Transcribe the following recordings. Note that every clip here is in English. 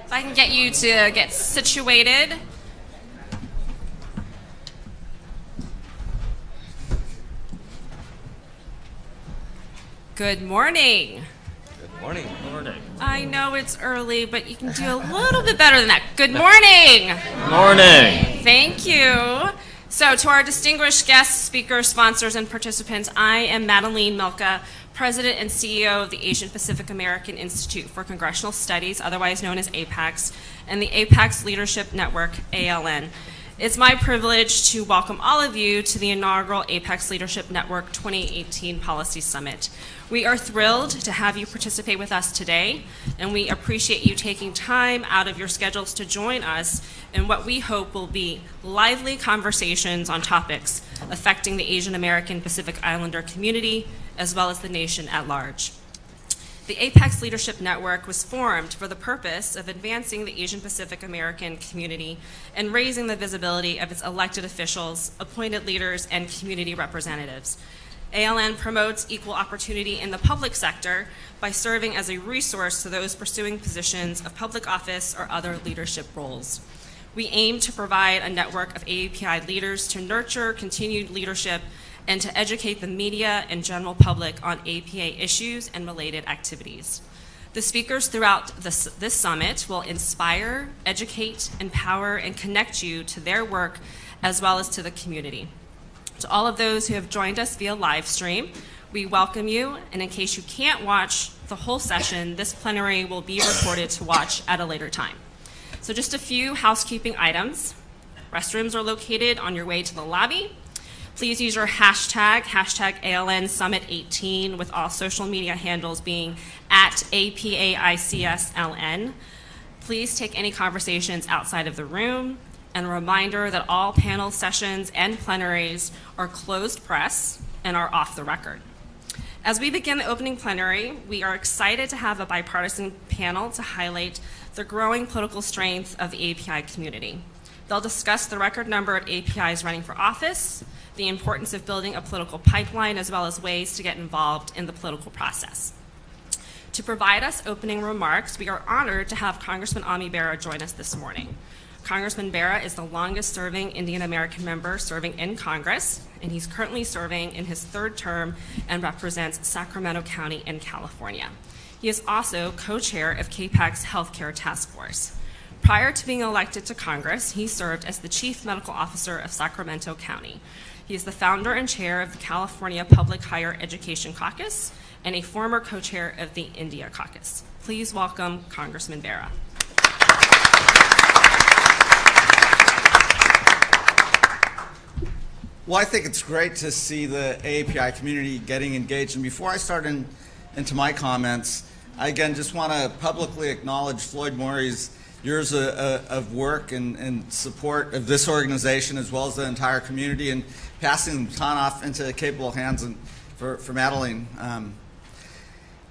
If I can get you to get situated. Good morning. Good morning. Good morning. I know it's early, but you can do a little bit better than that. Good morning. Good morning. Thank you. So to our distinguished guests, speakers, sponsors, and participants, I am Madeline Milka, President and CEO of the Asian Pacific American Institute for Congressional Studies, otherwise known as APAICS, and the APAICS Leadership Network, ALN. It's my privilege to welcome all of you to the inaugural APAICS Leadership Network 2018 Policy Summit. We are thrilled to have you participate with us today, and we appreciate you taking time out of your schedules to join us in what we hope will be lively conversations on topics affecting the Asian American Pacific Islander community, as well as the nation at large. The APAICS Leadership Network was formed for the purpose of advancing the Asian Pacific American community and raising the visibility of its elected officials, appointed leaders, and community representatives. ALN promotes equal opportunity in the public sector by serving as a resource to those pursuing positions of public office or other leadership roles. We aim to provide a network of AAPI leaders to nurture continued leadership and to educate the media and general public on APA issues and related activities. The speakers throughout this summit will inspire, educate, empower, and connect you to their work as well as to the community. To all of those who have joined us via live stream, we welcome you, and in case you can't watch the whole session, this plenary will be recorded to watch at a later time. So just a few housekeeping items. Restrooms are located on your way to the lobby. Please use your hashtag ALN Summit 18, with all social media handles being at APAICSLN. Please take any conversations outside of the room. And a reminder that all panel sessions and plenaries are closed press and are off the record. As we begin the opening plenary, we are excited to have a bipartisan panel to highlight the growing political strength of the API community. They'll discuss the record number of APIs running for office, the importance of building a political pipeline, as well as ways to get involved in the political process. To provide us opening remarks, we are honored to have Congressman Ami Bera join us this morning. Congressman Bera is the longest serving Indian American member serving in Congress, and he's currently serving in his third term and represents Sacramento County in California. He is also co-chair of CAPAC's Healthcare Task Force. Prior to being elected to Congress, he served as the Chief Medical Officer of Sacramento County. He is the founder and chair of the California Public Higher Education Caucus and a former co-chair of the India Caucus. Please welcome Congressman Bera. Well, I think it's great to see the AAPI community getting engaged. And before I start into my comments, I again just want to publicly acknowledge Floyd Morey's years of work and support of this organization as well as the entire community, and passing the baton off into capable hands and for Madeline.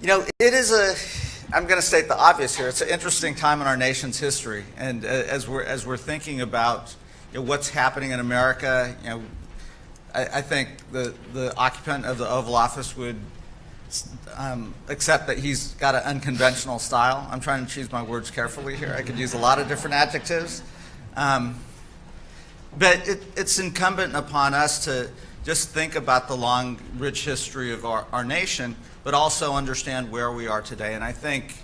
It is I'm going to state the obvious here, it's an interesting time in our nation's history. And as we're thinking about what's happening in America, I think the occupant of the Oval Office would accept that he's got an unconventional style. I'm trying to choose my words carefully here. I could use a lot of different adjectives. But it's incumbent upon us to just think about the long, rich history of our nation, but also understand where we are today. And I think,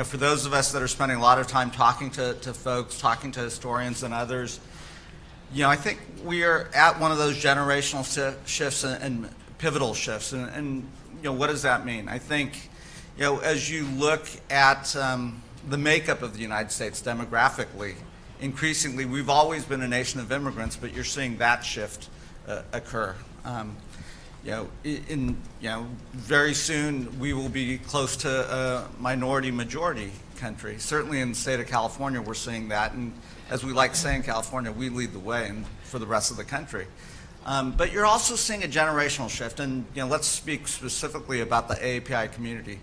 for those of us that are spending a lot of time talking to folks, talking to historians and others, I think we are at one of those generational shifts and pivotal shifts. And what does that mean? I think, as you look at the makeup of the United States demographically, increasingly, we've always been a nation of immigrants, but you're seeing that shift occur. Very soon we will be close to a minority majority country. Certainly in the state of California, we're seeing that. And as we like saying, California, we lead the way and for the rest of the country. But you're also seeing a generational shift, and let's speak specifically about the AAPI community.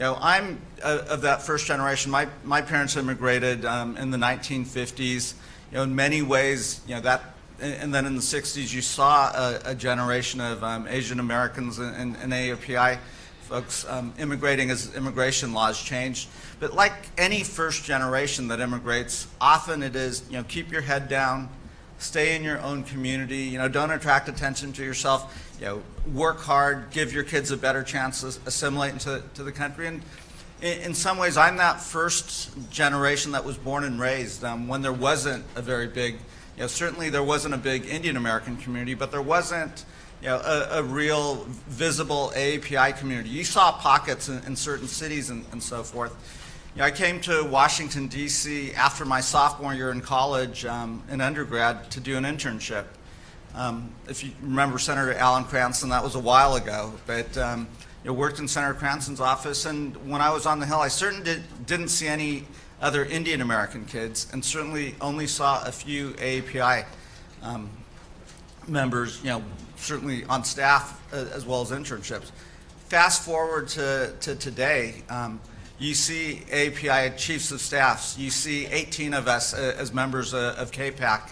I'm of that first generation. My parents immigrated in the 1950s. In many ways, that, and then in the 60s, you saw a generation of Asian Americans in AAPI folks immigrating as immigration laws changed. But like any first generation that immigrates, often it is, keep your head down, stay in your own community, don't attract attention to yourself, work hard, give your kids a better chance to assimilate into the country. And in some ways, I'm that first generation that was born and raised when there wasn't a very big, certainly there wasn't a big Indian American community, but there wasn't a real visible AAPI community. You saw pockets in certain cities and so forth. I came to Washington, D.C. after my sophomore year in college in undergrad to do an internship. If you remember Senator Alan Cranston, that was a while ago, but worked in Senator Cranston's office, and when I was on the Hill, I certainly didn't see any other Indian American kids, and certainly only saw a few AAPI members, certainly on staff as well as internships. Fast forward to today, you see API chiefs of staffs. You see 18 of us as members of KPAC.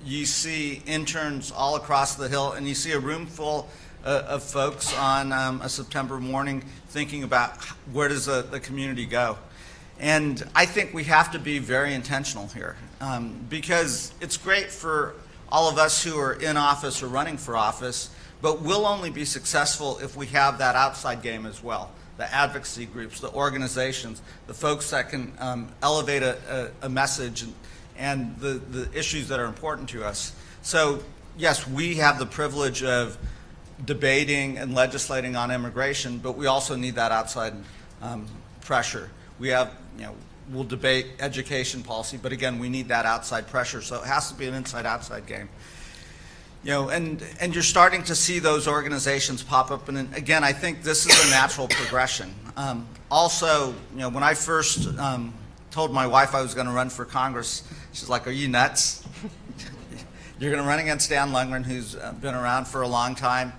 You see interns all across the Hill, and you see a room full of folks on a September morning thinking about where does the community go. And I think we have to be very intentional here because it's great for all of us who are in office or running for office, but we'll only be successful if we have that outside game as well. The advocacy groups, the organizations, the folks that can elevate a message and the issues that are important to us. So yes, we have the privilege of debating and legislating on immigration, but we also need that outside pressure. We have, we'll debate education policy, but again, we need that outside pressure. So it has to be an inside-outside game. And you're starting to see those organizations pop up. And again, I think this is a natural progression. Also, when I first told my wife I was going to run for Congress, she's like, "Are you nuts? You're going to run against Dan Lundgren, who's been around for a long time,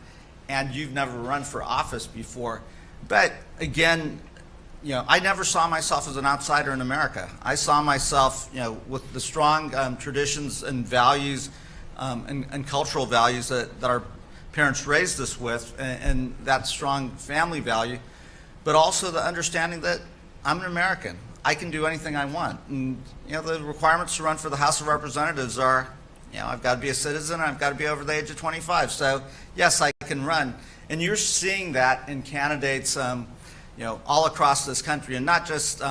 and you've never run for office before." But again, I never saw myself as an outsider in America. I saw myself, with the strong traditions and values and cultural values that our parents raised us with, and that strong family value, but also the understanding that I'm an American. I can do anything I want. And, the requirements to run for the House of Representatives are, I've got to be a citizen, and I've got to be over the age of 25. So, yes, I can run. And you're seeing that in candidates, all across this country, and not just,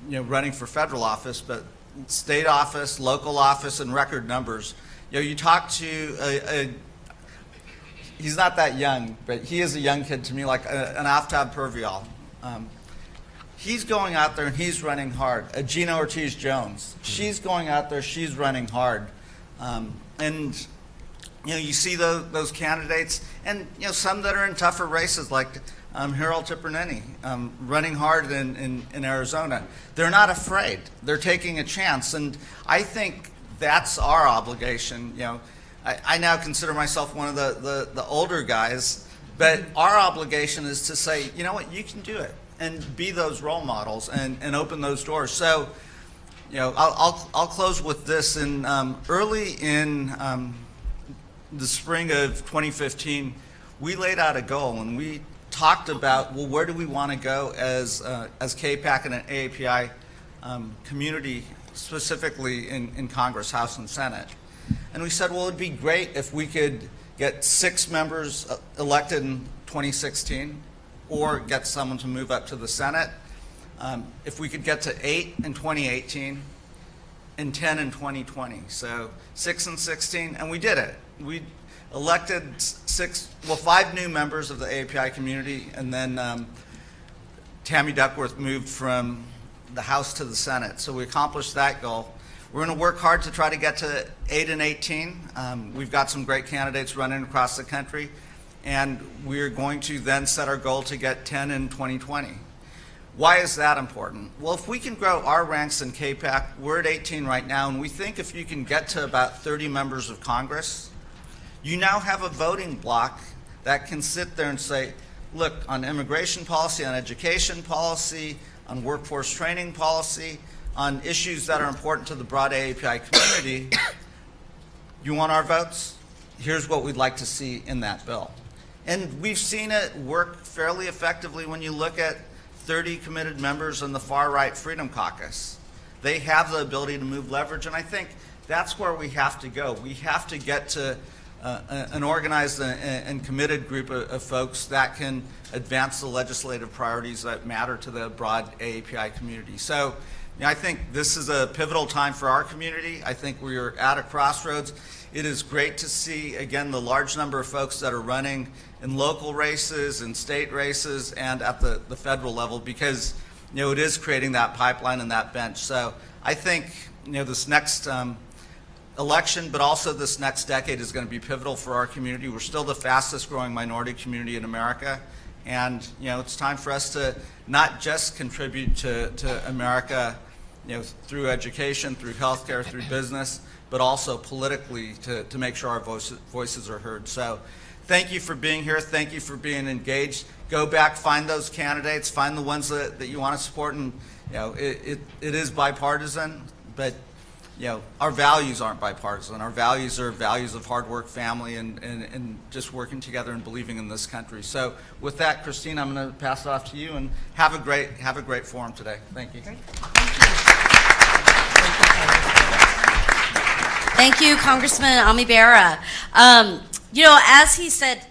running for federal office, but state office, local office, and record numbers. You talk to he's not that young, but he is a young kid to me, like an Aftab Purvial. He's going out there and he's running hard. A Gina Ortiz-Jones, she's going out there, she's running hard. And you see those candidates, and some that are in tougher races, like Harold Tipernini, running hard in Arizona. They're not afraid. They're taking a chance, and I think that's our obligation. I now consider myself one of the older guys, but our obligation is to say, you know what, you can do it, and be those role models and open those doors. So, I'll close with this. Early in the spring of 2015, we laid out a goal, and we talked about, well, where do we want to go as KPAC and an AAPI community, specifically in Congress, House, and Senate. And we said, well, it'd be great if we could get 6 members elected in 2016, or get someone to move up to the Senate. If we could get to 8 in 2018, and 10 in 2020. So 6 and 16, and we did it. We elected 5 new members of the AAPI community, and then Tammy Duckworth moved from the House to the Senate. So we accomplished that goal. We're going to work hard to try to get to 8 and 18. We've got some great candidates running across the country, and we're going to then set our goal to get 10 in 2020. Why is that important? Well, if we can grow our ranks in KPAC, we're at 18 right now, and we think if you can get to about 30 members of Congress, you now have a voting bloc that can sit there and say, look, on immigration policy, on education policy, on workforce training policy, on issues that are important to the broad AAPI community, you want our votes? Here's what we'd like to see in that bill. And we've seen it work fairly effectively when you look at 30 committed members in the far-right Freedom Caucus. They have the ability to move leverage, and I think that's where we have to go. We have to get to an organized and committed group of folks that can advance the legislative priorities that matter to the broad AAPI community. So, I think this is a pivotal time for our community. I think we are at a crossroads. It is great to see, again, the large number of folks that are running in local races, in state races, and at the federal level, because it is creating that pipeline and that bench. So I think this next election, but also this next decade, is going to be pivotal for our community. We're still the fastest growing minority community in America, and it's time for us to not just contribute to America, through education, through healthcare, through business, but also politically to make sure our voices are heard. So thank you for being here. Thank you for being engaged. Go back, find those candidates, find the ones that you want to support, and it is bipartisan, but our values aren't bipartisan. Our values are values of hard work, family, and just working together and believing in this country. So with that, Christine, I'm going to pass it off to you, and have a great forum today. Thank you. Great. Thank you, Congressman Amibera. As he said,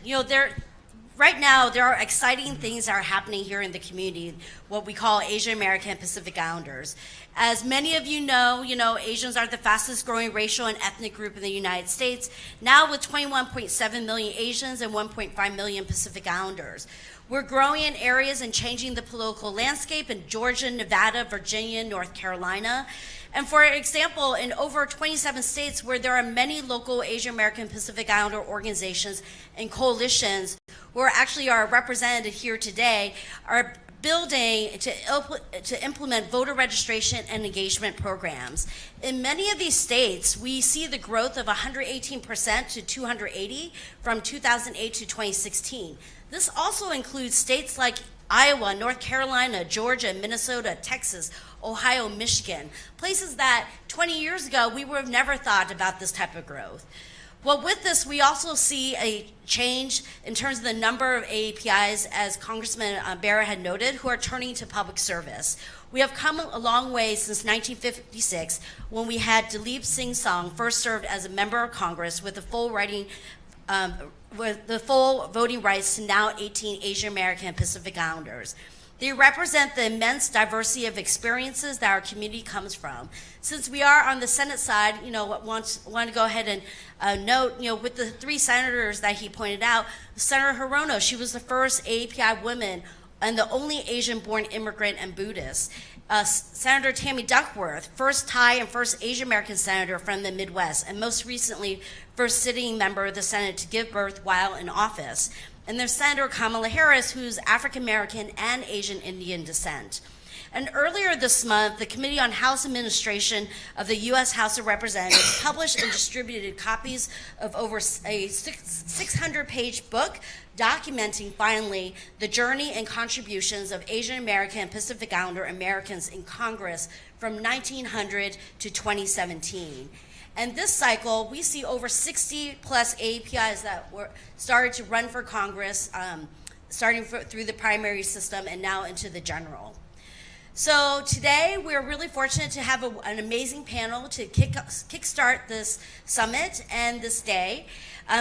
right now there are exciting things that are happening here in the community, what we call Asian American Pacific Islanders. As many of you know, Asians are the fastest growing racial and ethnic group in the United States, now with 21.7 million Asians and 1.5 million Pacific Islanders. We're growing in areas and changing the political landscape in Georgia, Nevada, Virginia, North Carolina. And for example, in over 27 states where there are many local Asian American Pacific Islander organizations and coalitions who are represented here today, are building to implement voter registration and engagement programs. In many of these states, we see the growth of 118% to 280 from 2008 to 2016. This also includes states like Iowa, North Carolina, Georgia, Minnesota, Texas, Ohio, Michigan, places that 20 years ago we would have never thought about this type of growth. Well, with this, we also see a change in terms of the number of AAPIs, as Congressman Barra had noted, who are turning to public service. We have come a long way since 1956, when we had Dalip Singh Song first served as a member of Congress with the full voting rights to now 18 Asian American and Pacific Islanders. They represent the immense diversity of experiences that our community comes from. Since we are on the Senate side, want to go ahead and note, with the 3 senators that he pointed out, Senator Hirono, she was the first AAPI woman and the only Asian-born immigrant and Buddhist. Senator Tammy Duckworth, first Thai and first Asian American senator from the Midwest, and most recently, first sitting member of the Senate to give birth while in office. And there's Senator Kamala Harris, who's African American and Asian Indian descent. And earlier this month, the Committee on House Administration of the U.S. House of Representatives published and distributed copies of over a 600-page book documenting, finally, the journey and contributions of Asian American and Pacific Islander Americans in Congress from 1900 to 2017. And this cycle, we see over 60 plus AAPIs that were started to run for Congress, starting through the primary system and now into the general. So today, we're really fortunate to have an amazing panel to kickstart this summit and this day.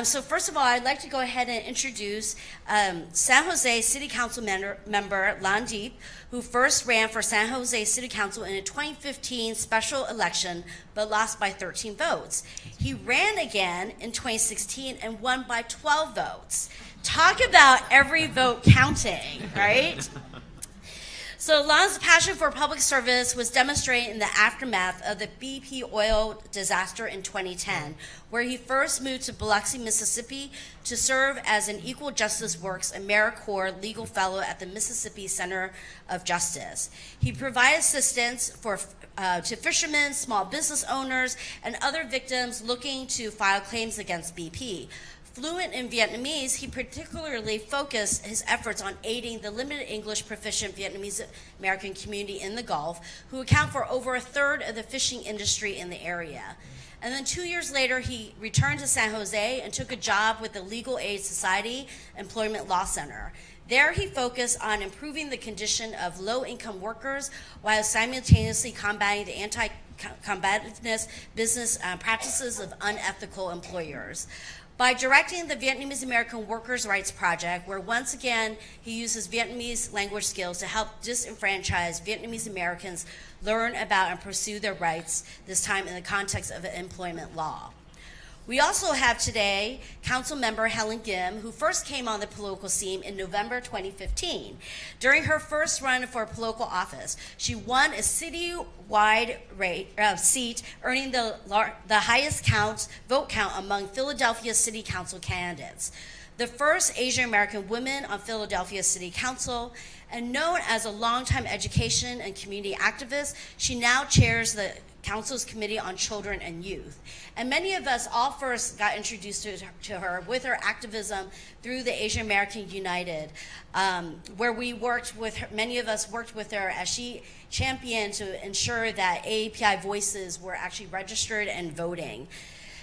So first of all, I'd like to go ahead and introduce San Jose City Council member Landip, who first ran for San Jose City Council in a 2015 special election, but lost by 13 votes. He ran again in 2016 and won by 12 votes. Talk about every vote counting, right? So Lan's passion for public service was demonstrated in the aftermath of the BP oil disaster in 2010, where he first moved to Biloxi, Mississippi to serve as an Equal Justice Works AmeriCorps legal fellow at the Mississippi Center of Justice. He provided assistance to fishermen, small business owners, and other victims looking to file claims against BP. Fluent in Vietnamese, he particularly focused his efforts on aiding the limited English proficient Vietnamese American community in the Gulf, who account for over a third of the fishing industry in the area. And then 2 years later, he returned to San Jose and took a job with the Legal Aid Society Employment Law Center. There, he focused on improving the condition of low-income workers while simultaneously combating the anti-combativeness business practices of unethical employers. By directing the Vietnamese American Workers' Rights Project, where once again he uses Vietnamese language skills to help disenfranchised Vietnamese Americans learn about and pursue their rights, this time in the context of employment law. We also have today Council Member Helen Gim, who first came on the political scene in November 2015. During her first run for political office, she won a city-wide seat, earning the highest vote count among Philadelphia City Council candidates. The first Asian American woman on Philadelphia City Council, and known as a longtime education and community activist, she now chairs the Council's Committee on Children and Youth. And many of us all first got introduced to her with her activism through the Asian American United, where we worked with her, many of us worked with her as she championed to ensure that AAPI voices were actually registered and voting.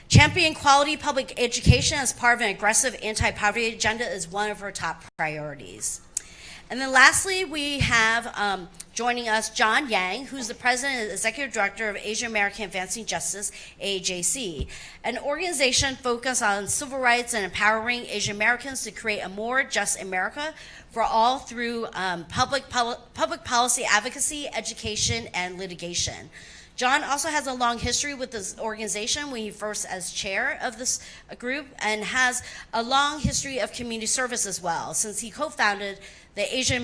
Champion quality public education as part of an aggressive anti-poverty agenda is one of her top priorities. And then lastly, we have joining us John Yang, who's the President and Executive Director of Asian American Advancing Justice, AAJC, an organization focused on civil rights and empowering Asian Americans to create a more just America for all through public policy advocacy, education, and litigation. John also has a long history with this organization when he first as chair of this group, and has a long history of community service as well, since he co-founded the Asian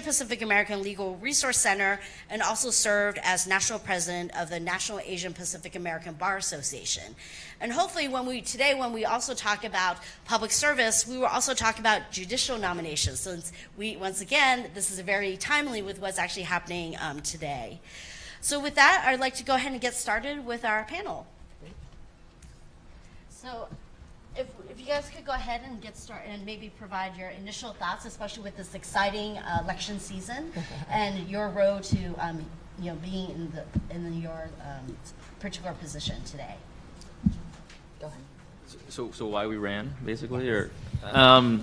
Pacific American Legal Resource Center, and also served as national president of the National Asian Pacific American Bar Association. And hopefully when we also talk about public service, we will also talk about judicial nominations, since once again, this is very timely with what's actually happening today. So with that, I'd like to go ahead and get started with our panel. So if you guys could go ahead and get started and maybe provide your initial thoughts, especially with this exciting election season and your road to being in your particular position today. Go ahead. So why we ran, basically, or I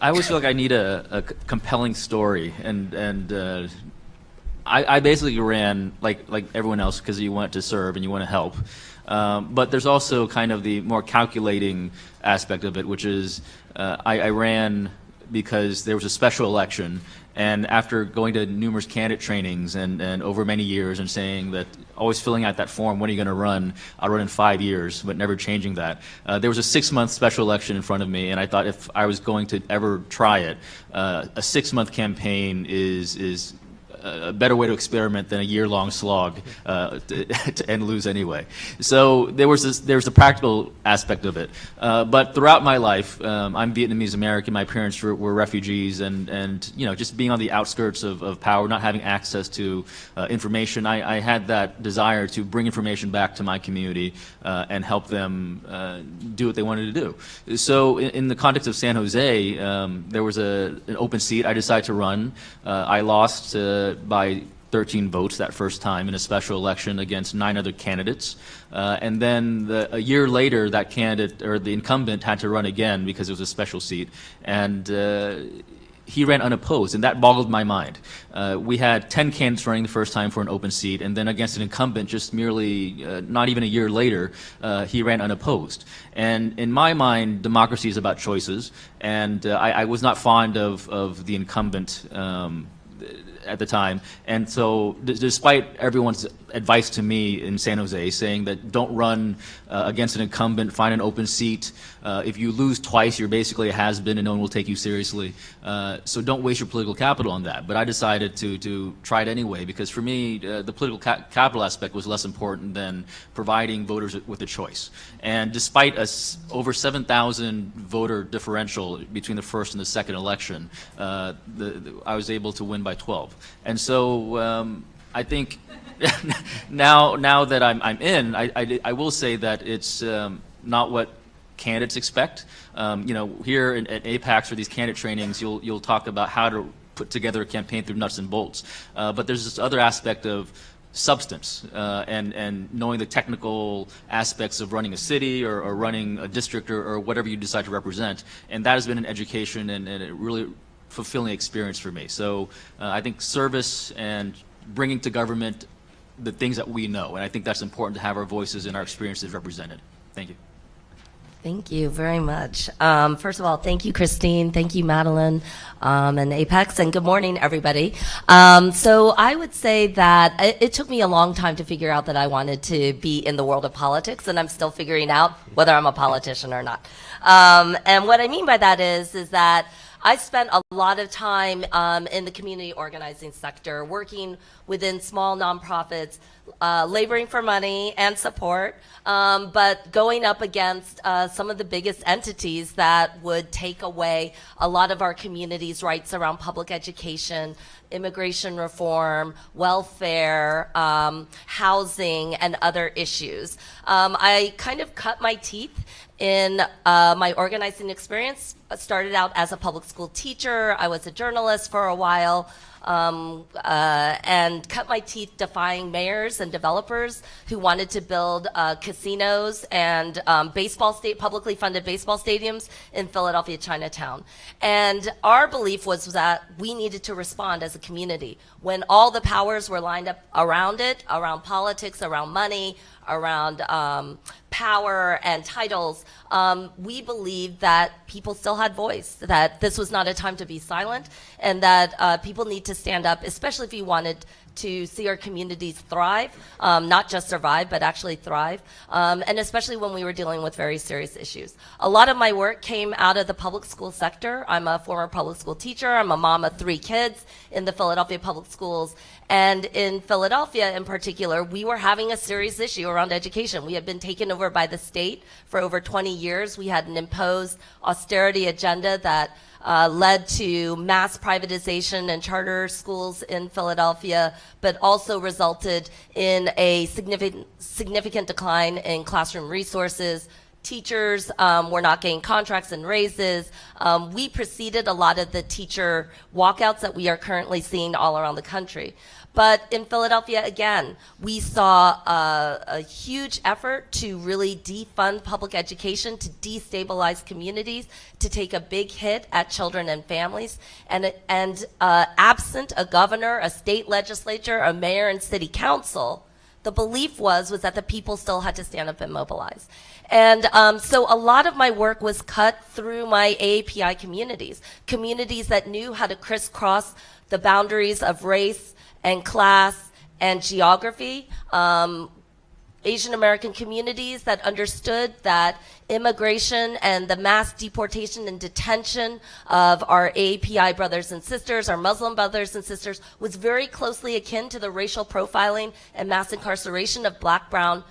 always feel like I need a compelling story, and I basically ran like everyone else because you want to serve and you want to help. But there's also kind of the more calculating aspect of it, which is I ran because there was a special election, and after going to numerous candidate trainings and over many years and saying that, always filling out that form, when are you going to run? I'll run in 5 years, but never changing that. There was a 6-month special election in front of me, and I thought if I was going to ever try it, a 6-month campaign is a better way to experiment than a year-long slog and lose anyway. So there's the practical aspect of it. But throughout my life, I'm Vietnamese American. My parents were refugees, and just being on the outskirts of power, not having access to information, I had that desire to bring information back to my community and help them do what they wanted to do. So in the context of San Jose, there was an open seat. I decided to run. I lost by 13 votes that first time in a special election against 9 other candidates. And then a year later, that candidate, or the incumbent, had to run again because it was a special seat. And he ran unopposed, and that boggled my mind. We had 10 candidates running the first time for an open seat, and then against an incumbent just merely not even a year later, he ran unopposed. And in my mind, democracy is about choices, and I was not fond of the incumbent at the time. And so despite everyone's advice to me in San Jose saying that don't run against an incumbent, find an open seat. If you lose twice, you're basically a has-been and no one will take you seriously. So don't waste your political capital on that. But I decided to try it anyway, because for me, the political capital aspect was less important than providing voters with a choice. And despite over 7,000 voter differential between the first and the second election, I was able to win by 12. And so I think now that I'm in, I will say that it's not what candidates expect. Here at APAICS or these candidate trainings, you'll talk about how to put together a campaign through nuts and bolts. But there's this other aspect of substance and knowing the technical aspects of running a city or running a district or whatever you decide to represent. And that has been an education and a really fulfilling experience for me. So I think service and bringing to government the things that we know. And I think that's important to have our voices and our experiences represented. Thank you. Thank you very much. First of all, thank you, Christine. Thank you, Madeline, and APAICS, and good morning, everybody. So I would say that it took me a long time to figure out that I wanted to be in the world of politics, and I'm still figuring out whether I'm a politician or not. And what I mean by that is that I spent a lot of time in the community organizing sector, working within small nonprofits, laboring for money and support, but going up against some of the biggest entities that would take away a lot of our community's rights around public education, immigration reform, welfare, housing, and other issues. I kind of cut my teeth in my organizing experience. I started out as a public school teacher. I was a journalist for a while, and cut my teeth defying mayors and developers who wanted to build casinos and publicly funded baseball stadiums in Philadelphia Chinatown. And our belief was that we needed to respond as a community. When all the powers were lined up around it, around politics, around money, around power and titles, we believed that people still had voice, that this was not a time to be silent, and that people need to stand up, especially if you wanted to see our communities thrive, not just survive, but actually thrive, and especially when we were dealing with very serious issues. A lot of my work came out of the public school sector. I'm a former public school teacher. I'm a mom of 3 kids in the Philadelphia public schools. And in Philadelphia in particular, we were having a serious issue around education. We had been taken over by the state for over 20 years. We had an imposed austerity agenda that led to mass privatization and charter schools in Philadelphia, but also resulted in a significant decline in classroom resources. Teachers were not getting contracts and raises. We preceded a lot of the teacher walkouts that we are currently seeing all around the country. But in Philadelphia, again, we saw a huge effort to really defund public education, to destabilize communities, to take a big hit at children and families. And absent a governor, a state legislature, a mayor, and city council, the belief was that the people still had to stand up and mobilize. And so a lot of my work was cut through my AAPI communities that knew how to crisscross the boundaries of race and class and geography. Asian American communities that understood that immigration and the mass deportation and detention of our AAPI brothers and sisters, our Muslim brothers and sisters, was very closely akin to the racial profiling and mass incarceration of Black, brown,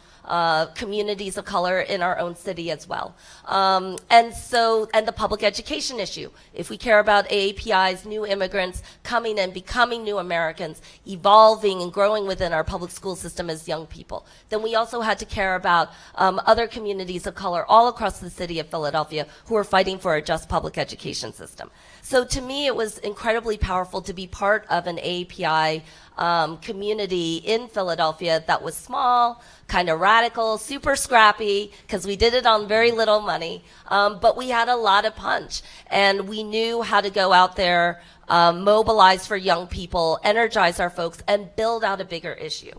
communities of color in our own city as well. And the public education issue. If we care about AAPI's new immigrants coming and becoming new Americans, evolving and growing within our public school system as young people, then we also had to care about other communities of color all across the city of Philadelphia who are fighting for a just public education system. So to me, it was incredibly powerful to be part of an AAPI community in Philadelphia that was small, kind of radical, super scrappy, because we did it on very little money, but we had a lot of punch, and we knew how to go out there, mobilize for young people, energize our folks, and build out a bigger issue.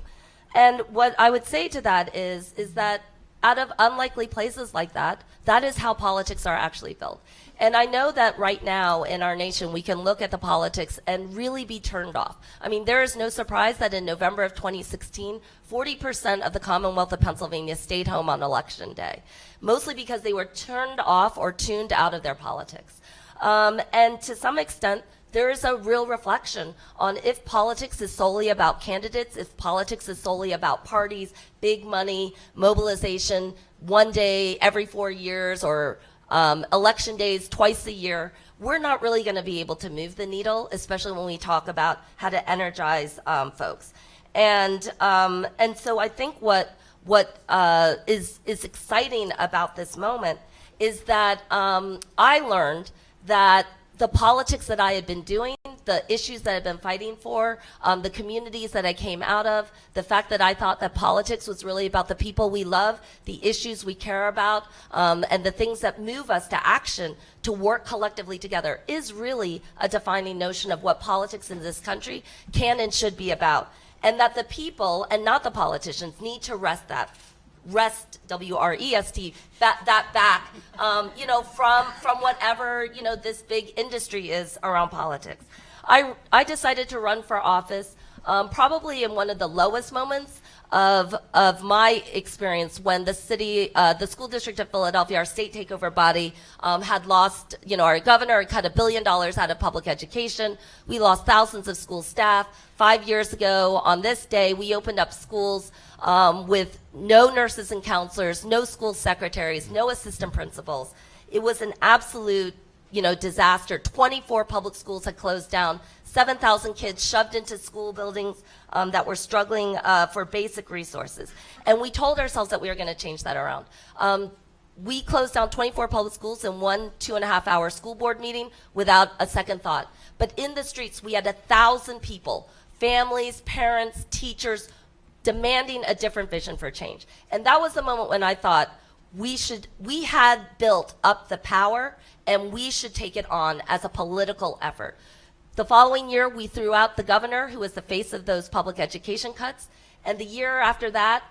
And what I would say to that is that out of unlikely places like that, that is how politics are actually built. And I know that right now in our nation, we can look at the politics and really be turned off. I mean, there is no surprise that in November of 2016, 40% of the Commonwealth of Pennsylvania stayed home on election day, mostly because they were turned off or tuned out of their politics. And to some extent, there is a real reflection on if politics is solely about candidates, if politics is solely about parties, big money, mobilization, one day every 4 years, or election days twice a year, we're not really going to be able to move the needle, especially when we talk about how to energize folks. And so I think what is exciting about this moment is that I learned that the politics that I had been doing, the issues that I've been fighting for, the communities that I came out of, the fact that I thought that politics was really about the people we love, the issues we care about, and the things that move us to action to work collectively together is really a defining notion of what politics in this country can and should be about. And that the people and not the politicians need to wrest, W-R-E-S-T, that back, from whatever, this big industry is around politics. I decided to run for office probably in one of the lowest moments of my experience, when the school district of Philadelphia, our state takeover body, had lost, our governor had cut $1 billion out of public education. We lost thousands of school staff. 5 years ago on this day, we opened up schools with no nurses and counselors, no school secretaries, no assistant principals. It was an absolute, disaster. 24 public schools had closed down. 7,000 kids shoved into school buildings that were struggling for basic resources. And we told ourselves that we were going to change that around. We closed down 24 public schools in one 2.5-hour school board meeting without a second thought. But in the streets, we had 1,000 people, families, parents, teachers, demanding a different vision for change. And that was the moment when I thought we had built up the power, and we should take it on as a political effort. The following year, we threw out the governor, who was the face of those public education cuts. And the year after that,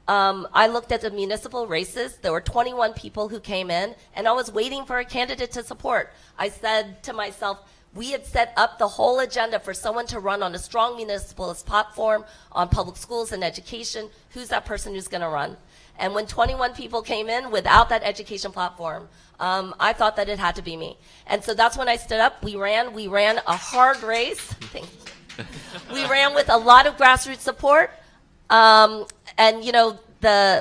I looked at the municipal races. There were 21 people who came in, and I was waiting for a candidate to support. I said to myself, we had set up the whole agenda for someone to run on a strong municipalist platform on public schools and education. Who's that person who's going to run? And when 21 people came in without that education platform, I thought that it had to be me. And so that's when I stood up. We ran a hard race. We ran with a lot of grassroots support.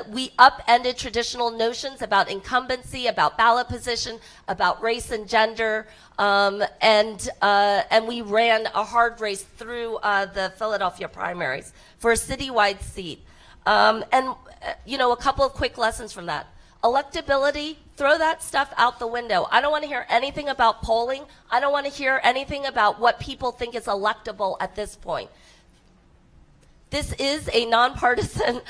We upended traditional notions about incumbency, about ballot position, about race and gender, and we ran a hard race through the Philadelphia primaries for a citywide seat. A couple of quick lessons from that. Electability, throw that stuff out the window. I don't want to hear anything about polling. I don't want to hear anything about what people think is electable at this point. This is a nonpartisan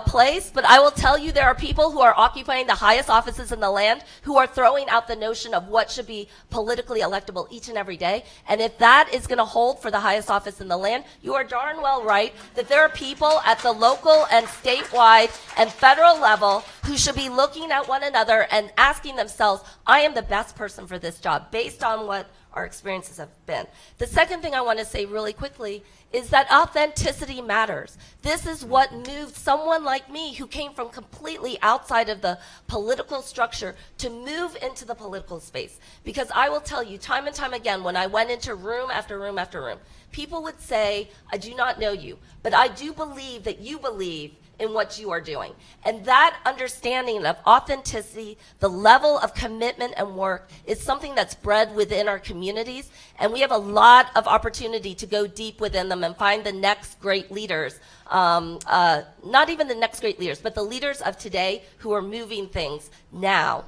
place, but I will tell you there are people who are occupying the highest offices in the land who are throwing out the notion of what should be politically electable each and every day. And if that is going to hold for the highest office in the land, you are darn well right that there are people at the local and statewide and federal level who should be looking at one another and asking themselves, I am the best person for this job, based on what our experiences have been. The second thing I want to say really quickly is that authenticity matters. This is what moved someone like me, who came from completely outside of the political structure, to move into the political space. Because I will tell you, time and time again, when I went into room after room after room, people would say, I do not know you, but I do believe that you believe in what you are doing. And that understanding of authenticity, the level of commitment and work, is something that's bred within our communities. And we have a lot of opportunity to go deep within them and find the next great leaders. Not even the next great leaders, but the leaders of today who are moving things now.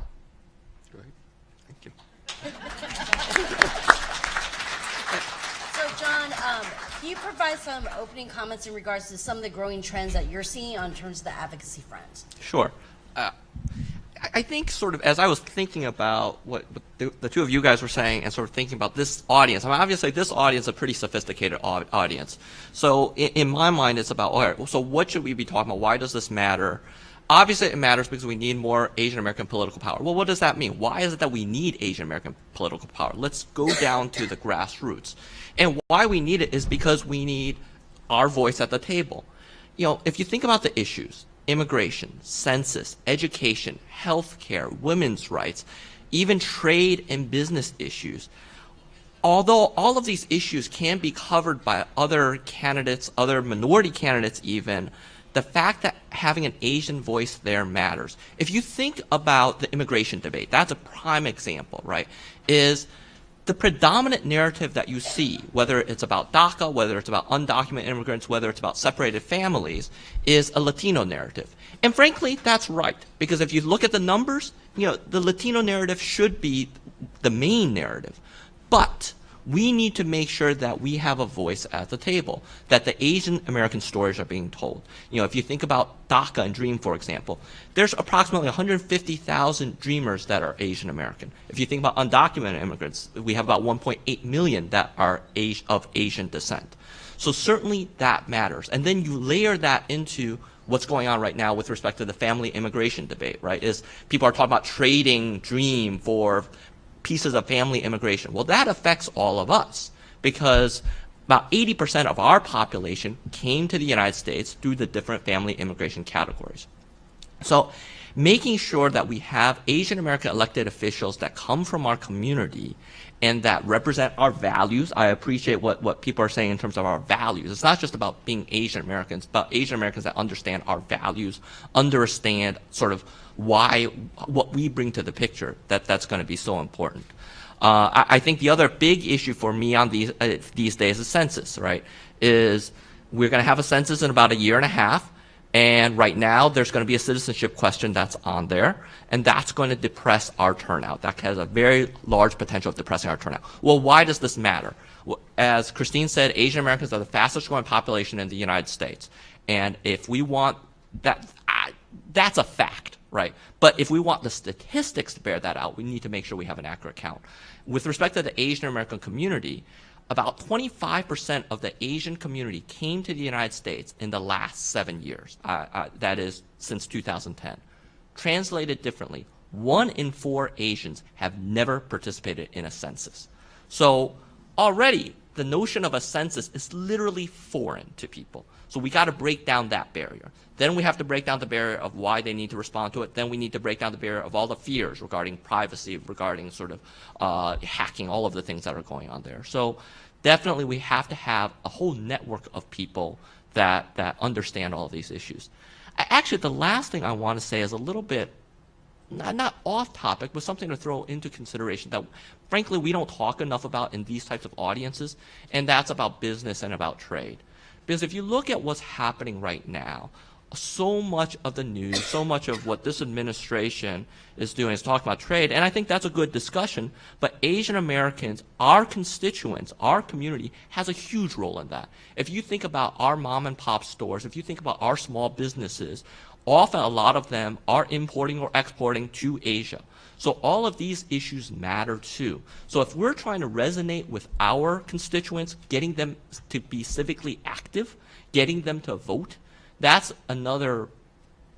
Great. Thank you. So, John, can you provide some opening comments in regards to some of the growing trends that you're seeing on terms of the advocacy front? Sure. I think sort of as I was thinking about what the two of you guys were saying and sort of thinking about this audience, I mean, obviously this audience is a pretty sophisticated audience. So in my mind, it's about, all right, so what should we be talking about? Why does this matter? Obviously it matters because we need more Asian American political power. Well, what does that mean? Why is it that we need Asian American political power? Let's go down to the grassroots. And why we need it is because we need our voice at the table. You know, if you think about the issues, immigration, census, education, healthcare, women's rights, even trade and business issues, although all of these issues can be covered by other candidates, other minority candidates even, the fact that having an Asian voice there matters. If you think about the immigration debate, that's a prime example, right? Is the predominant narrative that you see, whether it's about DACA, whether it's about undocumented immigrants, whether it's about separated families, is a Latino narrative. And frankly, that's right. Because if you look at the numbers, the Latino narrative should be the main narrative. But we need to make sure that we have a voice at the table, that the Asian American stories are being told. If you think about DACA and DREAM, for example, there's approximately 150,000 Dreamers that are Asian American. If you think about undocumented immigrants, we have about 1.8 million that are of Asian descent. So certainly that matters. And then you layer that into what's going on right now with respect to the family immigration debate, right? Is people are talking about trading DREAM for pieces of family immigration. Well, that affects all of us because about 80% of our population came to the United States through the different family immigration categories. So making sure that we have Asian American elected officials that come from our community and that represent our values. I appreciate what people are saying in terms of our values. It's not just about being Asian Americans, but Asian Americans that understand our values, understand sort of what we bring to the picture, that's going to be so important. I think the other big issue for me on these days is census, right? Is we're going to have a census in about a year and a half. And right now, there's going to be a citizenship question that's on there, and that's going to depress our turnout. That has a very large potential of depressing our turnout. Well, why does this matter? Well, as Christine said, Asian Americans are the fastest growing population in the United States. And if we want that, that's a fact, right? But if we want the statistics to bear that out, we need to make sure we have an accurate count. With respect to the Asian American community, about 25% of the Asian community came to the United States in the last 7 years. That is since 2010. Translated differently, 1 in 4 Asians have never participated in a census. So already the notion of a census is literally foreign to people. So we got to break down that barrier. Then we have to break down the barrier of why they need to respond to it. Then we need to break down the barrier of all the fears regarding privacy, regarding sort of hacking, all of the things that are going on there. So definitely we have to have a whole network of people that understand all of these issues. Actually, the last thing I want to say is a little bit, not off topic, but something to throw into consideration that frankly we don't talk enough about in these types of audiences, and that's about business and about trade. Because if you look at what's happening right now, so much of the news, so much of what this administration is doing is talking about trade, and I think that's a good discussion, but Asian Americans, our constituents, our community, has a huge role in that. If you think about our mom and pop stores, if you think about our small businesses, often a lot of them are importing or exporting to Asia. So all of these issues matter too. So if we're trying to resonate with our constituents, getting them to be civically active, getting them to vote, that's another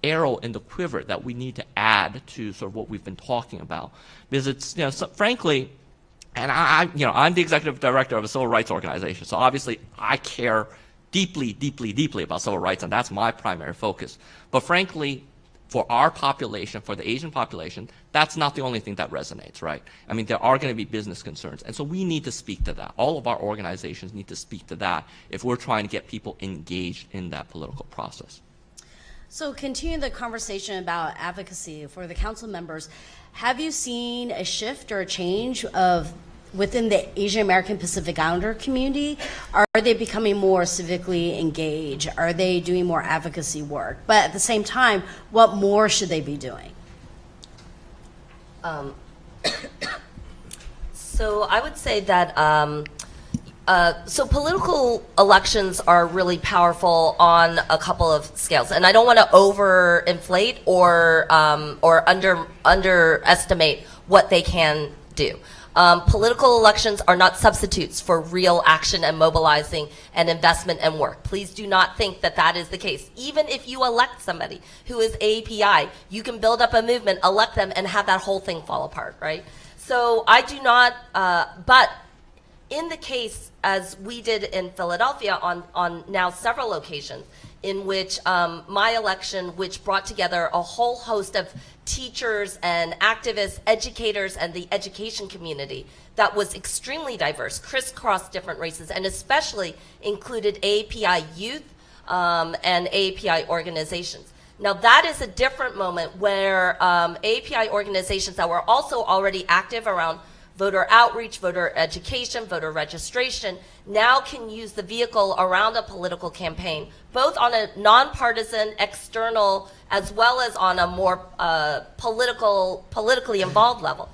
arrow in the quiver that we need to add to sort of what we've been talking about. Because it's, frankly, and I'm the executive director of a civil rights organization, so obviously I care deeply, deeply, deeply about civil rights, and that's my primary focus. But frankly, for our population, for the Asian population, that's not the only thing that resonates, right? I mean, there are going to be business concerns, and so we need to speak to that. All of our organizations need to speak to that if we're trying to get people engaged in that political process. So continue the conversation about advocacy for the council members. Have you seen a shift or a change within the Asian American Pacific Islander community? Are they becoming more civically engaged? Are they doing more advocacy work? But at the same time, what more should they be doing? So I would say that so political elections are really powerful on a couple of scales, and I don't want to overinflate or underestimate what they can do. Political elections are not substitutes for real action and mobilizing and investment and work. Please do not think that that is the case. Even if you elect somebody who is API, you can build up a movement, elect them, and have that whole thing fall apart, right? So I do not, but in the case, as we did in Philadelphia on now several occasions, in which my election, which brought together a whole host of teachers and activists, educators, and the education community that was extremely diverse, crisscrossed different races, and especially included API youth and API organizations. Now that is a different moment where API organizations that were also already active around voter outreach, voter education, voter registration, now can use the vehicle around a political campaign, both on a nonpartisan, external, as well as on a more politically involved level,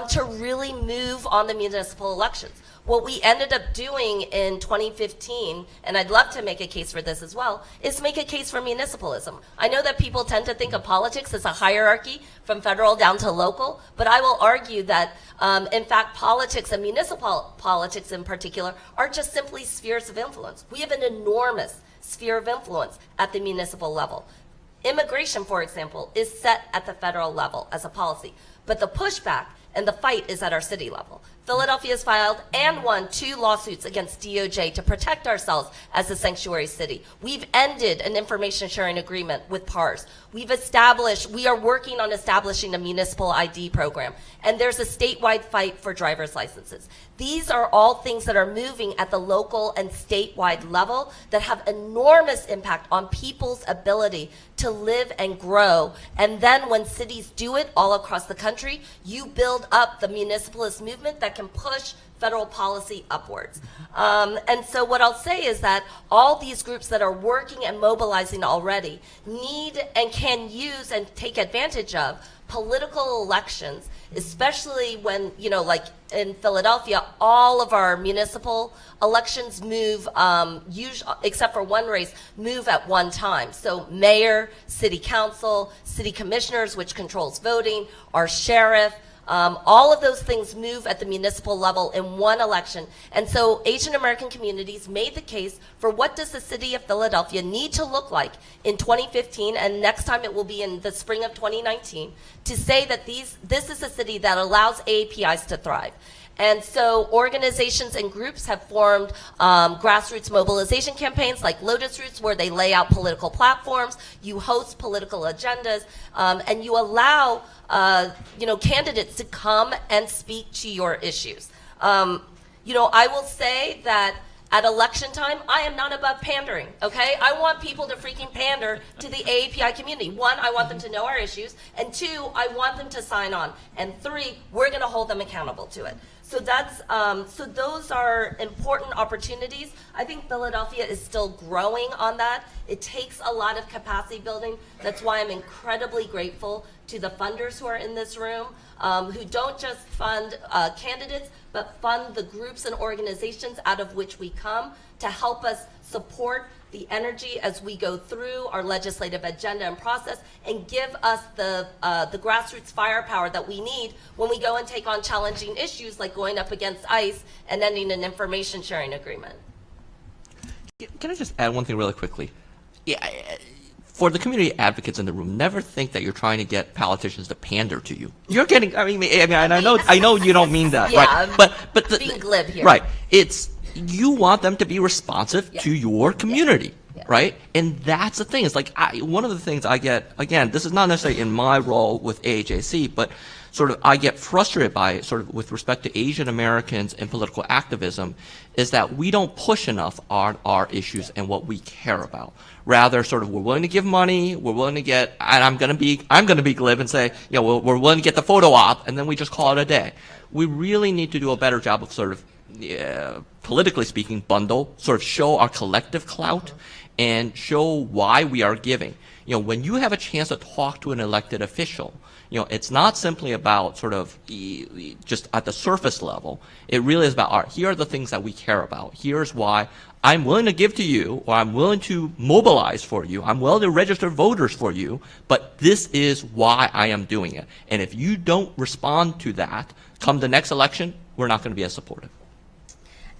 to really move on the municipal elections. What we ended up doing in 2015, and I'd love to make a case for this as well, is make a case for municipalism. I know that people tend to think of politics as a hierarchy from federal down to local, but I will argue that, in fact, politics and municipal politics in particular are just simply spheres of influence. We have an enormous sphere of influence at the municipal level. Immigration, for example, is set at the federal level as a policy, but the pushback and the fight is at our city level. Philadelphia has filed and won 2 lawsuits against DOJ to protect ourselves as a sanctuary city. We've ended an information sharing agreement with PARS. We are working on establishing a municipal ID program, and there's a statewide fight for driver's licenses. These are all things that are moving at the local and statewide level that have enormous impact on people's ability to live and grow. And then when cities do it all across the country, you build up the municipalist movement that can push federal policy upwards. And so what I'll say is that all these groups that are working and mobilizing already need and can use and take advantage of political elections, especially when, like in Philadelphia, all of our municipal elections move, except for one race, move at one time. So mayor, city council, city commissioners, which controls voting, our sheriff, all of those things move at the municipal level in one election. And so Asian American communities made the case for what does the city of Philadelphia need to look like in 2015, and next time it will be in the spring of 2019, to say that this is a city that allows AAPIs to thrive. And so organizations and groups have formed grassroots mobilization campaigns like Lotus Roots, where they lay out political platforms, you host political agendas, and you allow candidates to come and speak to your issues. I will say that at election time, I am not above pandering, okay? I want people to freaking pander to the AAPI community. 1, I want them to know our issues, and 2, I want them to sign on, and 3, we're gonna hold them accountable to it. So so those are important opportunities. I think Philadelphia is still growing on that. It takes a lot of capacity building. That's why I'm incredibly grateful to the funders who are in this room, who don't just fund candidates, but fund the groups and organizations out of which we come to help us support the energy as we go through our legislative agenda and process, and give us the grassroots firepower that we need when we go and take on challenging issues like going up against ICE and ending an information sharing agreement. Can I just add one thing really quickly? Yeah, for the community advocates in the room, never think that you're trying to get politicians to pander to you. You're getting. I know you don't mean that, yeah, right? But being glib here, right? You want them to be responsive to your community, right? And that's the thing. It's like one of the things I get, again, this is not necessarily in my role with AHAC, but sort of I get frustrated by it, sort of with respect to Asian Americans and political activism, is that we don't push enough on our issues and what we care about. Rather, sort of, we're willing to give money, we're willing to get, and I'm gonna be glib and say, we're willing to get the photo op, and then we just call it a day. We really need to do a better job of sort of, politically speaking, bundle, sort of show our collective clout and show why we are giving. When you have a chance to talk to an elected official, it's not simply about sort of just at the surface level. It really is about, all right, here are the things that we care about. Here's why I'm willing to give to you, or I'm willing to mobilize for you. I'm willing to register voters for you, but this is why I am doing it. And if you don't respond to that, come the next election, we're not going to be as supportive.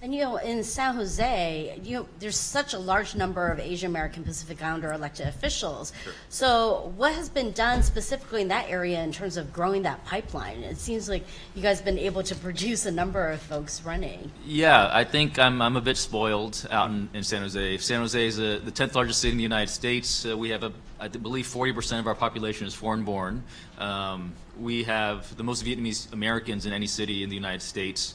And in San Jose, there's such a large number of Asian American Pacific Islander elected officials. Sure. So what has been done specifically in that area in terms of growing that pipeline? It seems like you guys have been able to produce a number of folks running. Yeah, I think I'm a bit spoiled out in San Jose. San Jose is the 10th largest city in the United States. We have I believe 40% of our population is foreign-born. We have the most Vietnamese Americans in any city in the United States.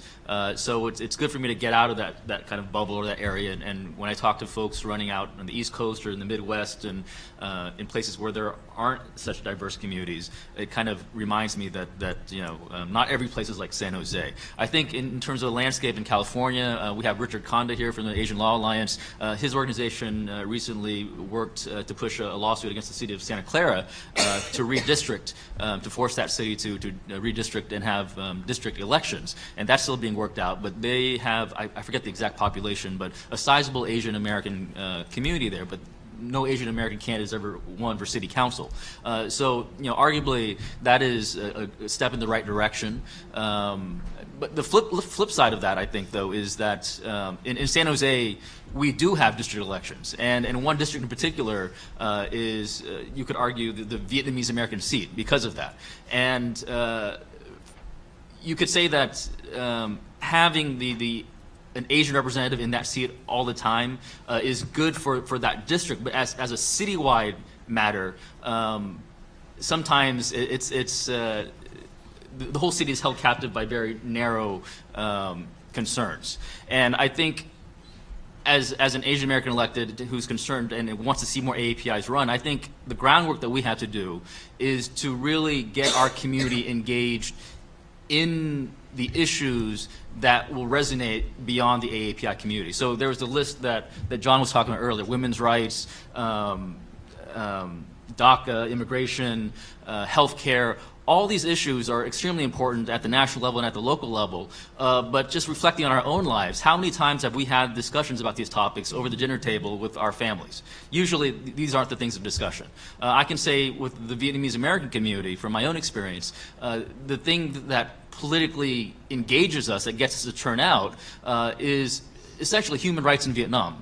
So it's good for me to get out of that kind of bubble or that area. And when I talk to folks running out on the East Coast or in the Midwest and in places where there aren't such diverse communities, it kind of reminds me that not every place is like San Jose. I think in terms of the landscape in California, we have Richard Konda here from the Asian Law Alliance. His organization recently worked to push a lawsuit against the city of Santa Clara to redistrict, to force that city to redistrict and have district elections. And that's still being worked out, but they have, I forget the exact population, but a sizable Asian American community there, but no Asian American candidates ever won for city council. So, arguably that is a step in the right direction. But the flip side of that, I think, though, is that in San Jose, we do have district elections. And one district in particular is, you could argue, the Vietnamese American seat because of that. And you could say that having an Asian representative in that seat all the time is good for that district, but as a citywide matter, sometimes the whole city is held captive by very narrow concerns. And I think as an Asian American elected who's concerned and wants to see more AAPIs run, I think the groundwork that we have to do is to really get our community engaged in the issues that will resonate beyond the AAPI community. So there was the list that John was talking about earlier: women's rights, DACA, immigration, healthcare. All these issues are extremely important at the national level and at the local level, but just reflecting on our own lives, how many times have we had discussions about these topics over the dinner table with our families? Usually these aren't the things of discussion. I can say with the Vietnamese American community, from my own experience, the thing that politically engages us, that gets us to turn out, is essentially human rights in Vietnam,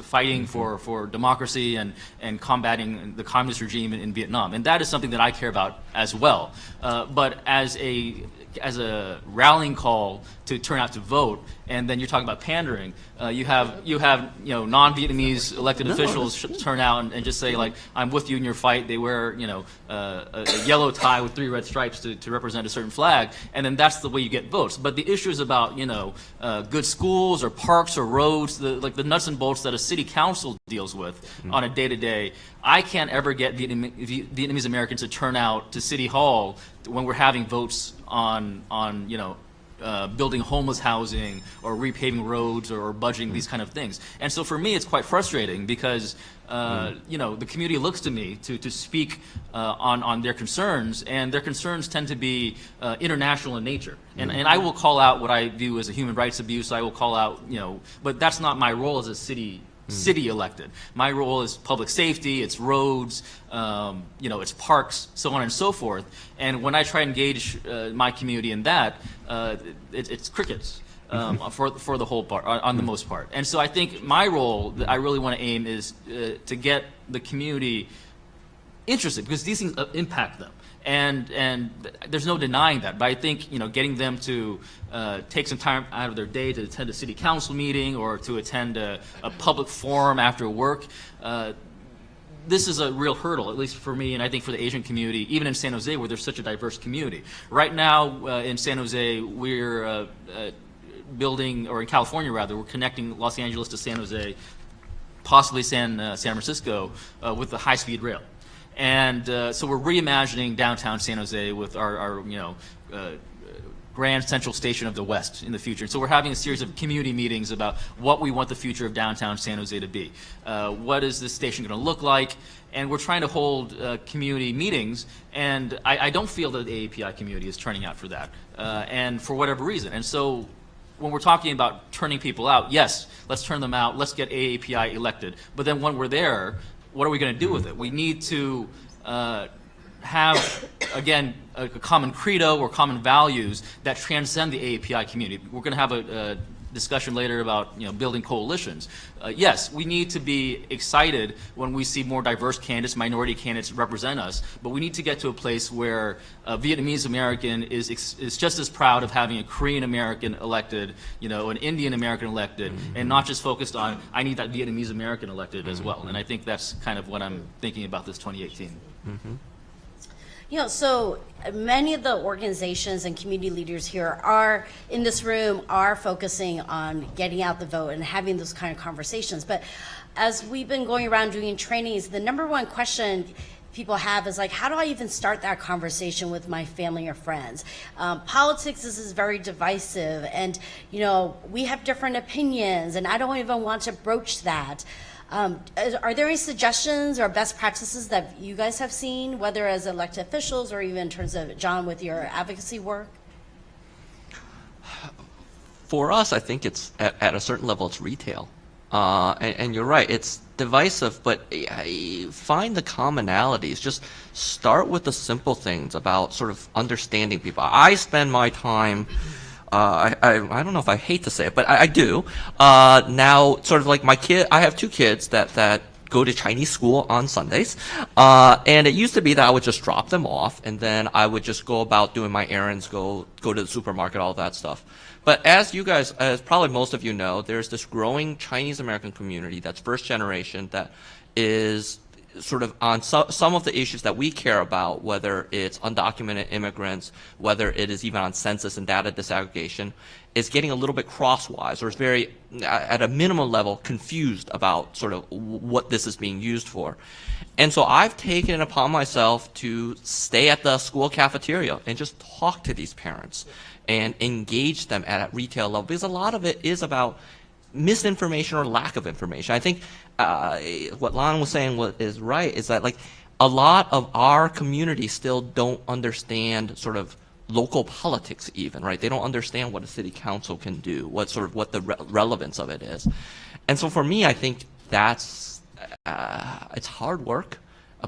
fighting for democracy and combating the communist regime in Vietnam. And that is something that I care about as well. But as a rallying call to turn out to vote, and then you're talking about pandering, you have non-Vietnamese elected officials turn out and just say, like, I'm with you in your fight. They wear a yellow tie with 3 red stripes to represent a certain flag, and then that's the way you get votes. But the issues about good schools or parks or roads, the nuts and bolts that a city council deals with on a day-to-day, I can't ever get Vietnamese Americans to turn out to City Hall when we're having votes on building homeless housing or repaving roads or budgeting these kind of things. And so for me, it's quite frustrating because the community looks to me to speak on their concerns, and their concerns tend to be international in nature. And I will call out what I view as a human rights abuse. I will call out, but that's not my role as a city elected. My role is public safety, it's roads, it's parks, so on and so forth. And when I try to engage my community in that, it's crickets for the whole part, on the most part. And so I think my role that I really want to aim is to get the community interested, because these things impact them. And there's no denying that. But I think getting them to take some time out of their day to attend a city council meeting or to attend a public forum after work, this is a real hurdle, at least for me, and I think for the Asian community, even in San Jose, where there's such a diverse community. Right now in San Jose, we're building, or in California rather, we're connecting Los Angeles to San Jose, possibly San Francisco, with the high-speed rail. And so we're reimagining downtown San Jose with our grand central station of the West in the future. So we're having a series of community meetings about what we want the future of downtown San Jose to be. What is this station going to look like? And we're trying to hold community meetings, and I don't feel that the AAPI community is turning out for that, and for whatever reason. And so when we're talking about turning people out, yes, let's turn them out, let's get AAPI elected. But then when we're there, what are we going to do with it? We need to have, again, a common credo or common values that transcend the AAPI community. We're going to have a discussion later about building coalitions. Yes, we need to be excited when we see more diverse candidates, minority candidates represent us, but we need to get to a place where a Vietnamese American is just as proud of having a Korean American elected, an Indian American elected, and not just focused on, I need that Vietnamese American elected as well. And I think that's kind of what I'm thinking about this 2018. So many of the organizations and community leaders here are in this room are focusing on getting out the vote and having those kind of conversations. But as we've been going around doing trainings, the number one question people have is like, how do I even start that conversation with my family or friends? Politics is very divisive, and we have different opinions, and I don't even want to broach that. Are there any suggestions or best practices that you guys have seen, whether as elected officials or even in terms of, John, with your advocacy work? For us, I think it's at a certain level, it's retail. And you're right, it's divisive, but find the commonalities. Just start with the simple things about sort of understanding people. I spend my time, I don't know if I hate to say it, but I do. Now, sort of like I have 2 kids that go to Chinese school on Sundays. And it used to be that I would just drop them off, and then I would just go about doing my errands, go to the supermarket, all that stuff. But as probably most of you know, there's this growing Chinese American community that's first generation that is sort of on some of the issues that we care about, whether it's undocumented immigrants, whether it is even on census and data disaggregation, is getting a little bit crosswise, or is very, at a minimum level, confused about sort of what this is being used for. And so I've taken it upon myself to stay at the school cafeteria and just talk to these parents and engage them at a retail level, because a lot of it is about misinformation or lack of information. I think what Lon was saying is right, is that like a lot of our community still don't understand sort of local politics even, right? They don't understand what a city council can do, what the relevance of it is. And so for me, I think that's, it's hard work,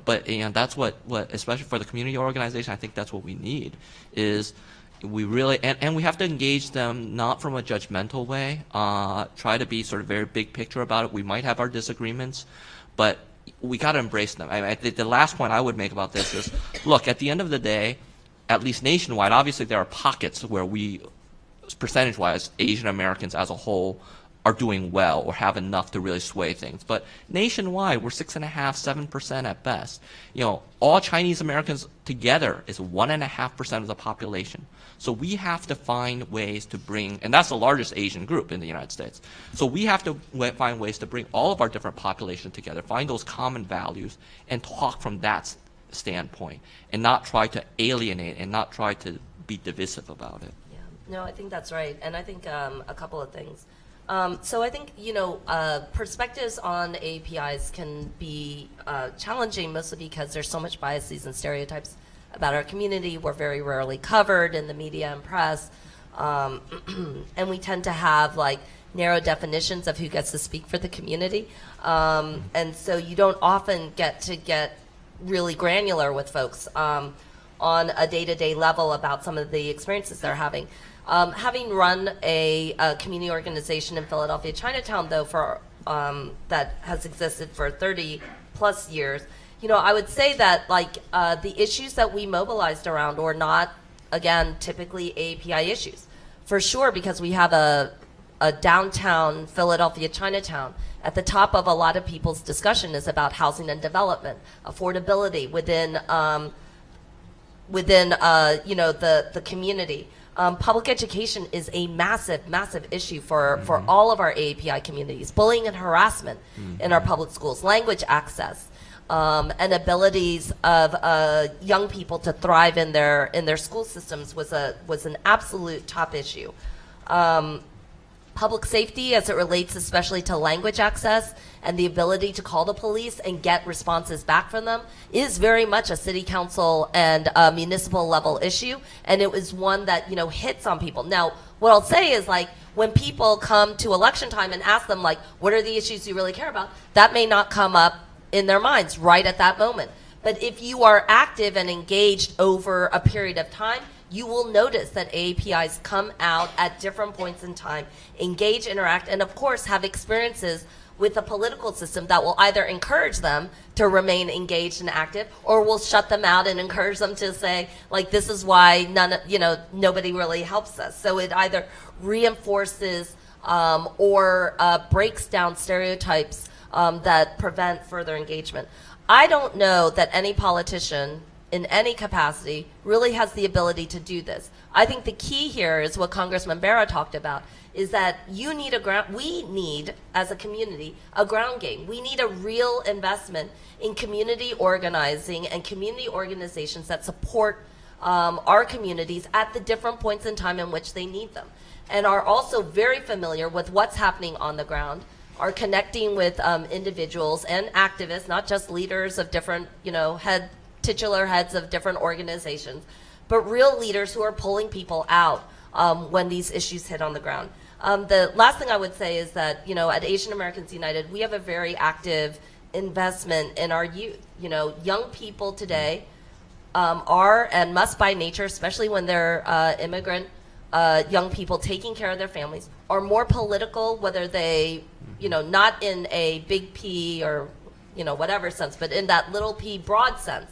but that's what especially for the community organization, I think that's what we need is we really, and we have to engage them not from a judgmental way, try to be sort of very big picture about it. We might have our disagreements, but we got to embrace them. I think the last point I would make about this is, look, at the end of the day, at least nationwide, obviously there are pockets where we, percentage-wise, Asian Americans as a whole are doing well or have enough to really sway things. But nationwide, we're 6.5%, 7% at best. All Chinese Americans together is 1.5% of the population. So we have to find ways to bring, and that's the largest Asian group in the United States. So we have to find ways to bring all of our different populations together, find those common values, and talk from that standpoint, and not try to alienate and not try to be divisive about it. Yeah, no, I think that's right. And I think a couple of things. So I think, perspectives on APIs can be challenging, mostly because there's so much biases and stereotypes about our community. We're very rarely covered in the media and press. And we tend to have narrow definitions of who gets to speak for the community. And so you don't often get really granular with folks on a day-to-day level about some of the experiences they're having. Having run a community organization in Philadelphia Chinatown, though, for that has existed for 30 plus years, I would say that the issues that we mobilized around were not, again, typically API issues. For sure, because we have a downtown Philadelphia Chinatown. At the top of a lot of people's discussion is about housing and development, affordability within the community. Public education is a massive, massive issue for all of our API communities. Bullying and harassment in our public schools, language access, and abilities of young people to thrive in their school systems was an absolute top issue. Public safety, as it relates especially to language access and the ability to call the police and get responses back from them, is very much a city council and municipal level issue, and it was one that hits on people. Now, what I'll say is when people come to election time and ask them what are the issues you really care about, that may not come up in their minds right at that moment. But if you are active and engaged over a period of time, you will notice that APIs come out at different points in time, engage, interact, and of course have experiences with the political system that will either encourage them to remain engaged and active, or will shut them out and encourage them to say, this is why nobody really helps us. So it either reinforces or breaks down stereotypes that prevent further engagement. I don't know that any politician in any capacity really has the ability to do this. I think the key here is what Congressman Barra talked about, is that we need, as a community, a ground game. We need a real investment in community organizing and community organizations that support our communities at the different points in time in which they need them, and are also very familiar with what's happening on the ground, are connecting with individuals and activists, not just leaders of different, titular heads of different organizations, but real leaders who are pulling people out when these issues hit on the ground. The last thing I would say is that, at Asian Americans United, we have a very active investment in our youth. Young people today are and must by nature, especially when they're immigrant young people taking care of their families, are more political, whether they, not in a big P or, whatever sense, but in that little p broad sense,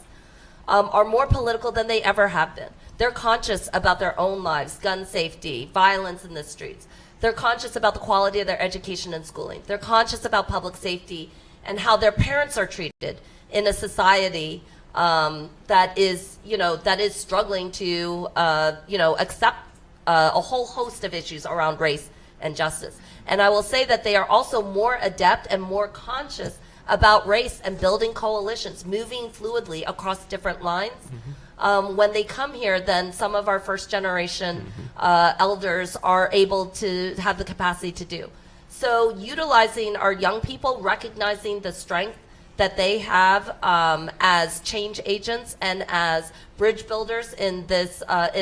are more political than they ever have been. They're conscious about their own lives, gun safety, violence in the streets. They're conscious about the quality of their education and schooling. They're conscious about public safety and how their parents are treated in a society that is struggling to, accept a whole host of issues around race and justice. And I will say that they are also more adept and more conscious about race and building coalitions, moving fluidly across different lines. When they come here, then some of our first generation elders are able to have the capacity to do. So utilizing our young people, recognizing the strength that they have as change agents and as bridge builders in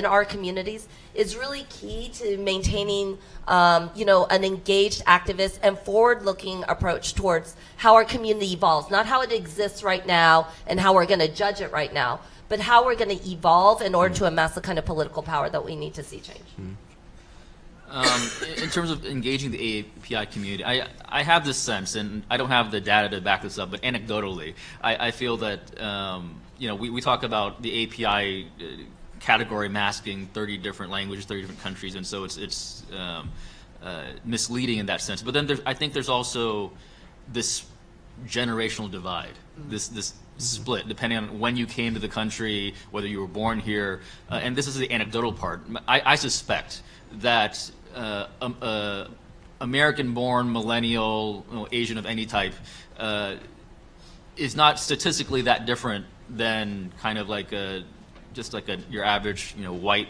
our communities is really key to maintaining an engaged activist and forward-looking approach towards how our community evolves, not how it exists right now and how we're going to judge it right now, but how we're going to evolve in order to amass the kind of political power that we need to see change. In terms of engaging the API community, I have this sense, and I don't have the data to back this up, but anecdotally, I feel that we talk about the API category masking 30 different languages, 30 different countries, and so it's misleading in that sense. But then I think there's also this generational divide, this split, depending on when you came to the country, whether you were born here, and this is the anecdotal part. I suspect that American-born, millennial, Asian of any type, is not statistically that different than kind of like your average, white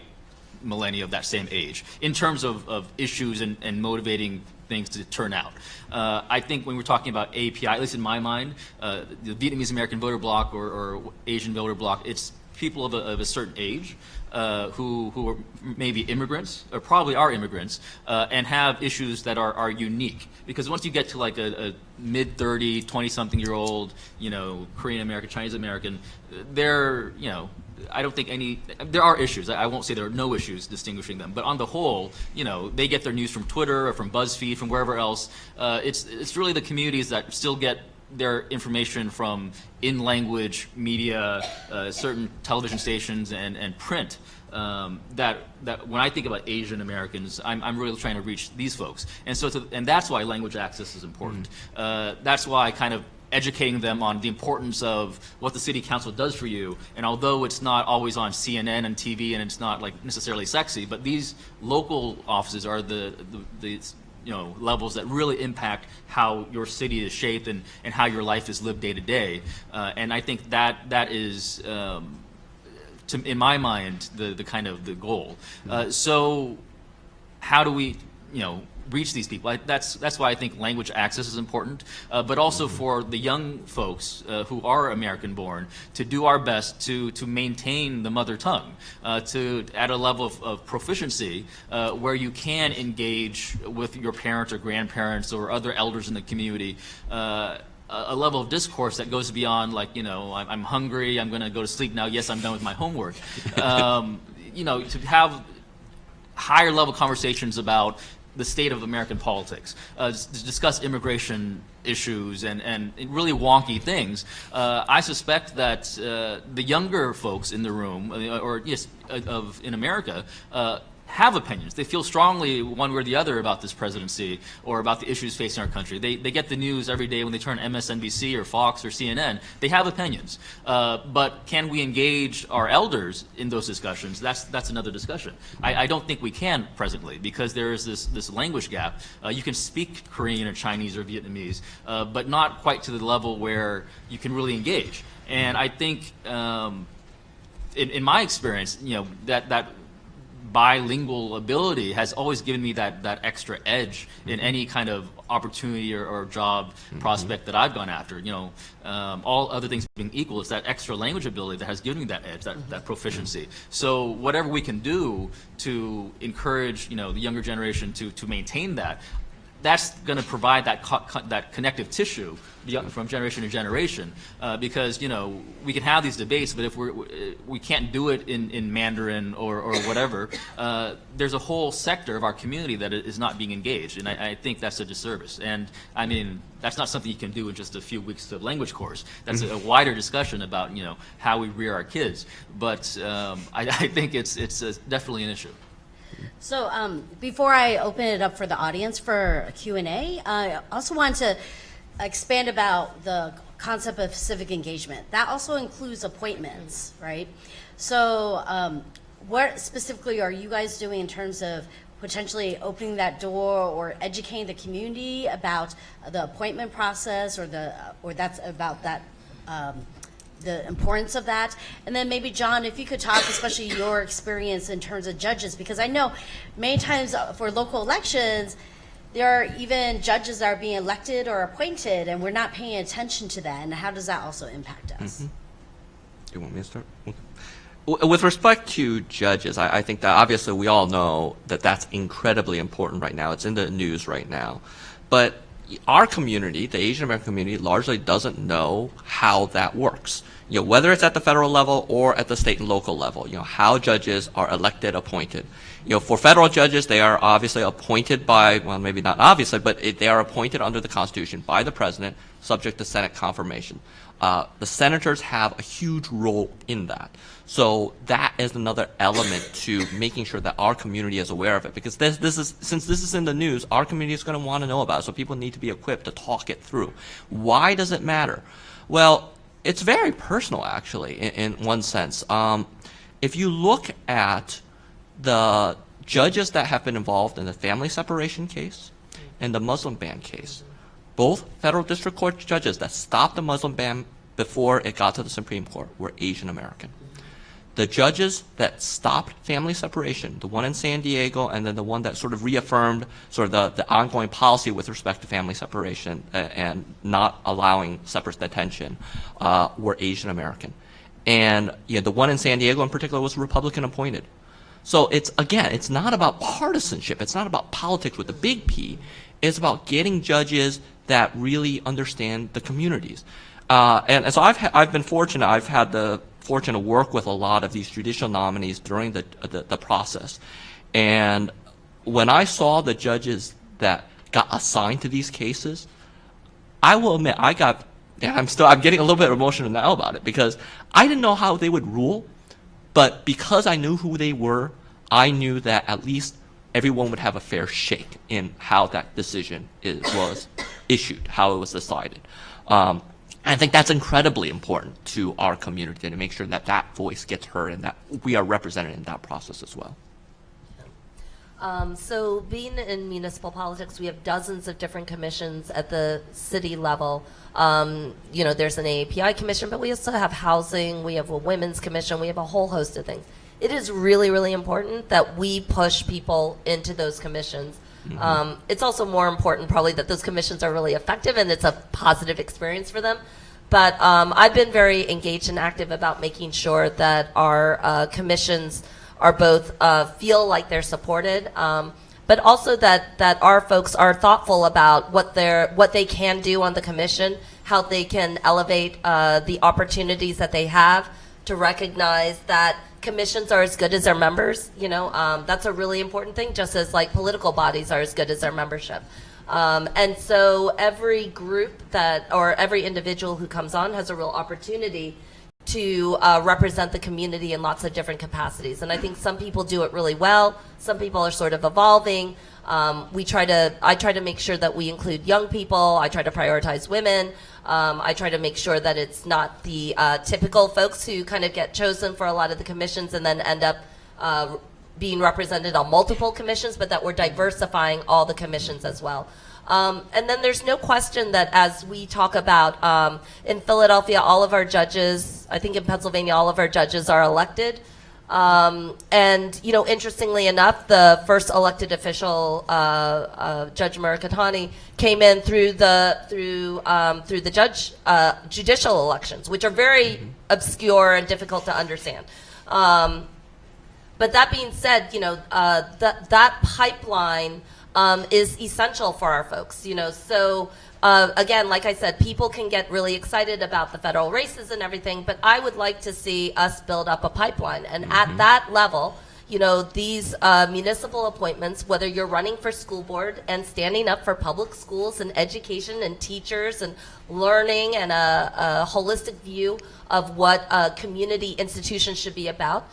millennial of that same age, in terms of issues and motivating things to turn out. I think when we're talking about API, at least in my mind, the Vietnamese American voter bloc or Asian voter bloc, it's people of a certain age who are maybe immigrants, or probably are immigrants, and have issues that are unique. Because once you get to like a mid-30, 20-something-year-old, Korean American, Chinese American, I don't think there are issues. I won't say there are no issues distinguishing them, but on the whole, they get their news from Twitter or from BuzzFeed, from wherever else. It's really the communities that still get their information from in-language media, certain television stations and print. That when I think about Asian Americans, I'm really trying to reach these folks, and that's why language access is important. That's why kind of educating them on the importance of what the city council does for you. And although it's not always on CNN and TV, and it's not like necessarily sexy, but these local offices are the levels that really impact how your city is shaped and how your life is lived day to day. And I think that is, in my mind, the kind of the goal. So how do we, reach these people? That's why I think language access is important, but also for the young folks who are American-born to do our best to maintain the mother tongue, to at a level of proficiency where you can engage with your parents or grandparents or other elders in the community. A level of discourse that goes beyond like, I'm hungry, I'm going to go to sleep now, yes, I'm done with my homework. To have higher level conversations about the state of American politics, to discuss immigration issues and really wonky things. I suspect that the younger folks in the room, in America, have opinions. They feel strongly one way or the other about this presidency or about the issues facing our country. They get the news every day when they turn MSNBC or Fox or CNN. They have opinions. But can we engage our elders in those discussions? That's another discussion. I don't think we can presently because there is this language gap. You can speak Korean or Chinese or Vietnamese, but not quite to the level where you can really engage. And I think in my experience, that bilingual ability has always given me that extra edge in any kind of opportunity or job prospect that I've gone after. All other things being equal, it's that extra language ability that has given me that edge, that proficiency. So whatever we can do to encourage, the younger generation to maintain that, that's going to provide that connective tissue from generation to generation, because we can have these debates, but if we can't do it in Mandarin or whatever, there's a whole sector of our community that is not being engaged, and I think that's a disservice. And I mean, that's not something you can do in just a few weeks of language course. That's a wider discussion about how we rear our kids. But I think it's definitely an issue. So before I open it up for the audience for a Q&A, I also want to expand about the concept of civic engagement. That also includes appointments, right? So what specifically are you guys doing in terms of potentially opening that door or educating the community about the appointment process or that's about that the importance of that? And then maybe, John, if you could talk, especially your experience in terms of judges, because I know many times for local elections, there are even judges that are being elected or appointed, and we're not paying attention to that. And how does that also impact us? Do you want me to start? Okay. With respect to judges, I think that obviously we all know that that's incredibly important right now. It's in the news right now. But our community, the Asian American community, largely doesn't know how that works. Whether it's at the federal level or at the state and local level, how judges are elected, appointed. For federal judges, they are obviously appointed by, well, maybe not obviously, but they are appointed under the Constitution by the president, subject to Senate confirmation. The senators have a huge role in that. So that is another element to making sure that our community is aware of it, because since this is in the news, our community is going to want to know about it. So people need to be equipped to talk it through. Why does it matter? Well, it's very personal, actually, in one sense. If you look at the judges that have been involved in the family separation case and the Muslim ban case, both federal district court judges that stopped the Muslim ban before it got to the Supreme Court were Asian American. The judges that stopped family separation, the one in San Diego and then the one that sort of reaffirmed sort of the ongoing policy with respect to family separation and not allowing separate detention, were Asian American. And the one in San Diego in particular was Republican appointed. So it's not about partisanship. It's not about politics with the big P. It's about getting judges that really understand the communities. And so I've been fortunate. I've had the fortune to work with a lot of these judicial nominees during the process. And when I saw the judges that got assigned to these cases, I will admit I'm getting a little bit emotional now about it, because I didn't know how they would rule, but because I knew who they were, I knew that at least everyone would have a fair shake in how that decision was issued, how it was decided. I think that's incredibly important to our community, to make sure that that voice gets heard and that we are represented in that process as well. So being in municipal politics, we have dozens of different commissions at the city level. There's an API commission, but we also have housing, we have a women's commission, we have a whole host of things. It is really, really important that we push people into those commissions. It's also more important probably that those commissions are really effective and it's a positive experience for them. But I've been very engaged and active about making sure that our commissions are both feel like they're supported, but also that our folks are thoughtful about what they can do on the commission, how they can elevate the opportunities that they have, to recognize that commissions are as good as their members. That's a really important thing, just as like political bodies are as good as their membership. And so every group or every individual who comes on has a real opportunity to represent the community in lots of different capacities. And I think some people do it really well. Some people are sort of evolving. I try to make sure that we include young people. I try to prioritize women. I try to make sure that it's not the typical folks who kind of get chosen for a lot of the commissions and then end up being represented on multiple commissions, but that we're diversifying all the commissions as well. And then there's no question that as we talk about in Philadelphia, all of our judges, I think in Pennsylvania, all of our judges are elected. And you know, interestingly enough, the first elected official, Judge Murakatani, came in through the judicial elections, which are very obscure and difficult to understand. But that being said, you know, that pipeline is essential for our folks, you know. So again, like I said, people can get really excited about the federal races and everything, but I would like to see us build up a pipeline. And at that level, you know, these municipal appointments, whether you're running for school board and standing up for public schools and education and teachers and learning and a holistic view of what community institutions should be about,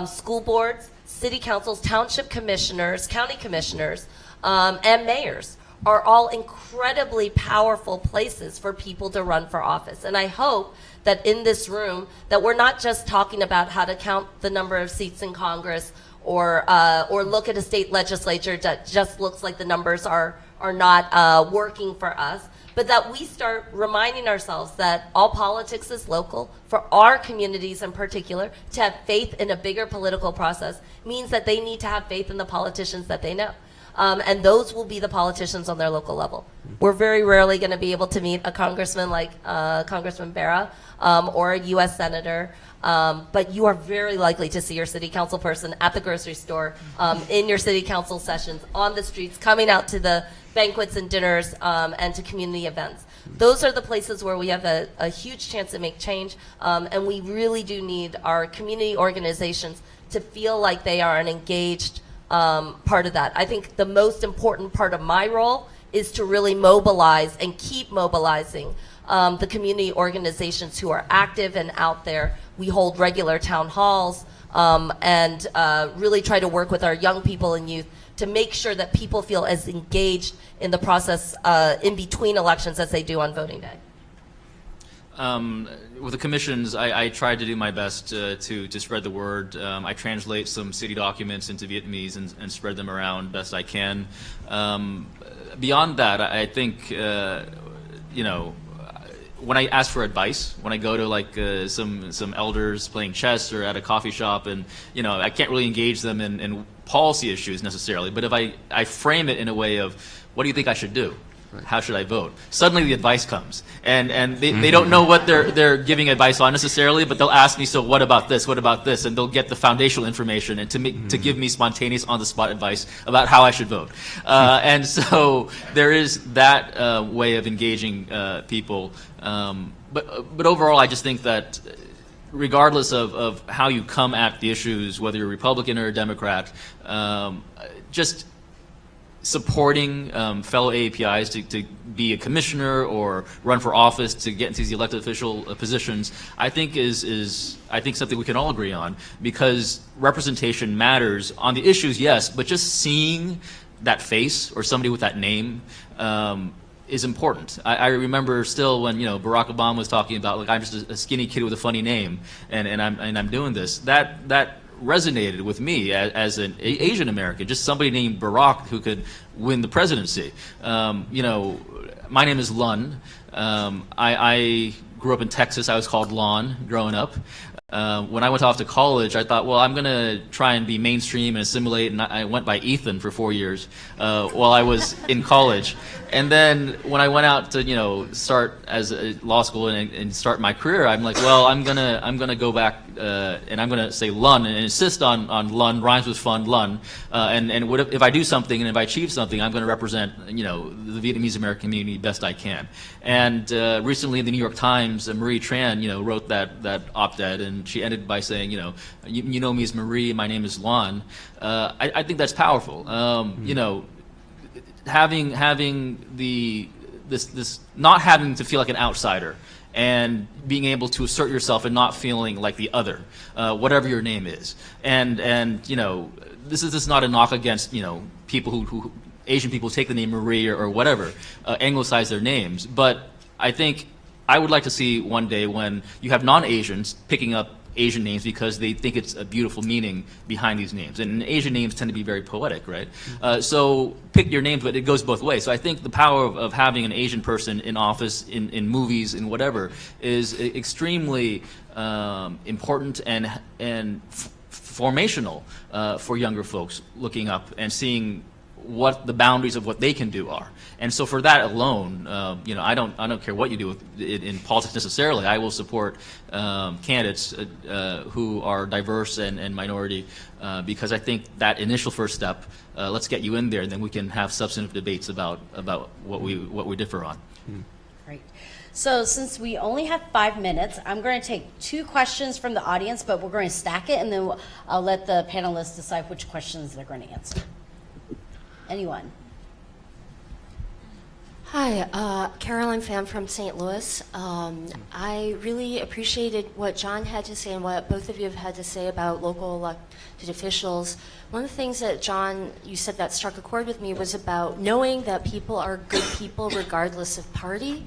school boards, city councils, township commissioners, county commissioners, and mayors are all incredibly powerful places for people to run for office. And I hope that in this room that we're not just talking about how to count the number of seats in Congress or look at a state legislature that just looks like the numbers are not working for us, but that we start reminding ourselves that all politics is local. For our communities in particular, to have faith in a bigger political process means that they need to have faith in the politicians that they know. And those will be the politicians on their local level. We're very rarely going to be able to meet a congressman like Congressman Barra or a U.S. senator, but you are very likely to see your city council person at the grocery store, in your city council sessions, on the streets, coming out to the banquets and dinners, and to community events. Those are the places where we have a huge chance to make change, and we really do need our community organizations to feel like they are an engaged part of that. I think the most important part of my role is to really mobilize and keep mobilizing the community organizations who are active and out there. We hold regular town halls and really try to work with our young people and youth to make sure that people feel as engaged in the process in between elections as they do on voting day. With the commissions, I tried to do my best to spread the word. I translate some city documents into Vietnamese and spread them around best I can. Beyond that, I think, you know, when I ask for advice, when I go to like some elders playing chess or at a coffee shop, and you know, I can't really engage them in policy issues necessarily, but if I frame it in a way of, what do you think I should do? How should I vote? Suddenly the advice comes, and they don't know what they're giving advice on necessarily, but they'll ask me, so what about this? What about this? And they'll get the foundational information and to give me spontaneous on-the-spot advice about how I should vote. And so there is that way of engaging people. But overall, I just think that regardless of how you come at the issues, whether you're Republican or a Democrat, just supporting fellow AAPIs to be a commissioner or run for office to get into these elected official positions, I think is something we can all agree on, because representation matters on the issues, yes, but just seeing that face or somebody with that name is important. I remember still when, you know, Barack Obama was talking about, like, I'm just a skinny kid with a funny name, and I'm doing this. That resonated with me as an Asian American, just somebody named Barack who could win the presidency. You know, my name is Lun. I grew up in Texas. I was called Lon growing up. When I went off to college, I thought, well, I'm going to try and be mainstream and assimilate, and I went by Ethan for 4 years while I was in college. And then when I went out to, you know, start as a law school and start my career, I'm like, well, I'm gonna go back and I'm gonna say Lun and insist on Lun, rhymes with fun, Lun. And what if I do something and if I achieve something, I'm gonna represent, you know, the Vietnamese American community best I can. And recently in the New York Times, Marie Tran, you know, wrote that op-ed, and she ended by saying, you know, you know me as Marie, my name is Lon. I think that's powerful. You know, having this not having to feel like an outsider and being able to assert yourself and not feeling like the other, whatever your name is. And you know, this is not a knock against, you know, people who Asian people take the name Marie or whatever, anglicize their names. But I think I would like to see one day when you have non-Asians picking up Asian names because they think it's a beautiful meaning behind these names. And Asian names tend to be very poetic, right? So pick your names, but it goes both ways. So I think the power of having an Asian person in office, in movies, in whatever, is extremely important and formational for younger folks looking up and seeing what the boundaries of what they can do are. And so for that alone, you know, I don't care what you do with it in politics necessarily. I will support candidates who are diverse and minority because I think that initial first step, let's get you in there, and then we can have substantive debates about what we differ on. Great. So since we only have 5 minutes, I'm going to take 2 questions from the audience, but we're going to stack it, and then I'll let the panelists decide which questions they're going to answer. Anyone? Hi, Caroline Pham from St. Louis. I really appreciated what John had to say and what both of you have had to say about local elected officials. One of the things that, John, you said that struck a chord with me was about knowing that people are good people regardless of party.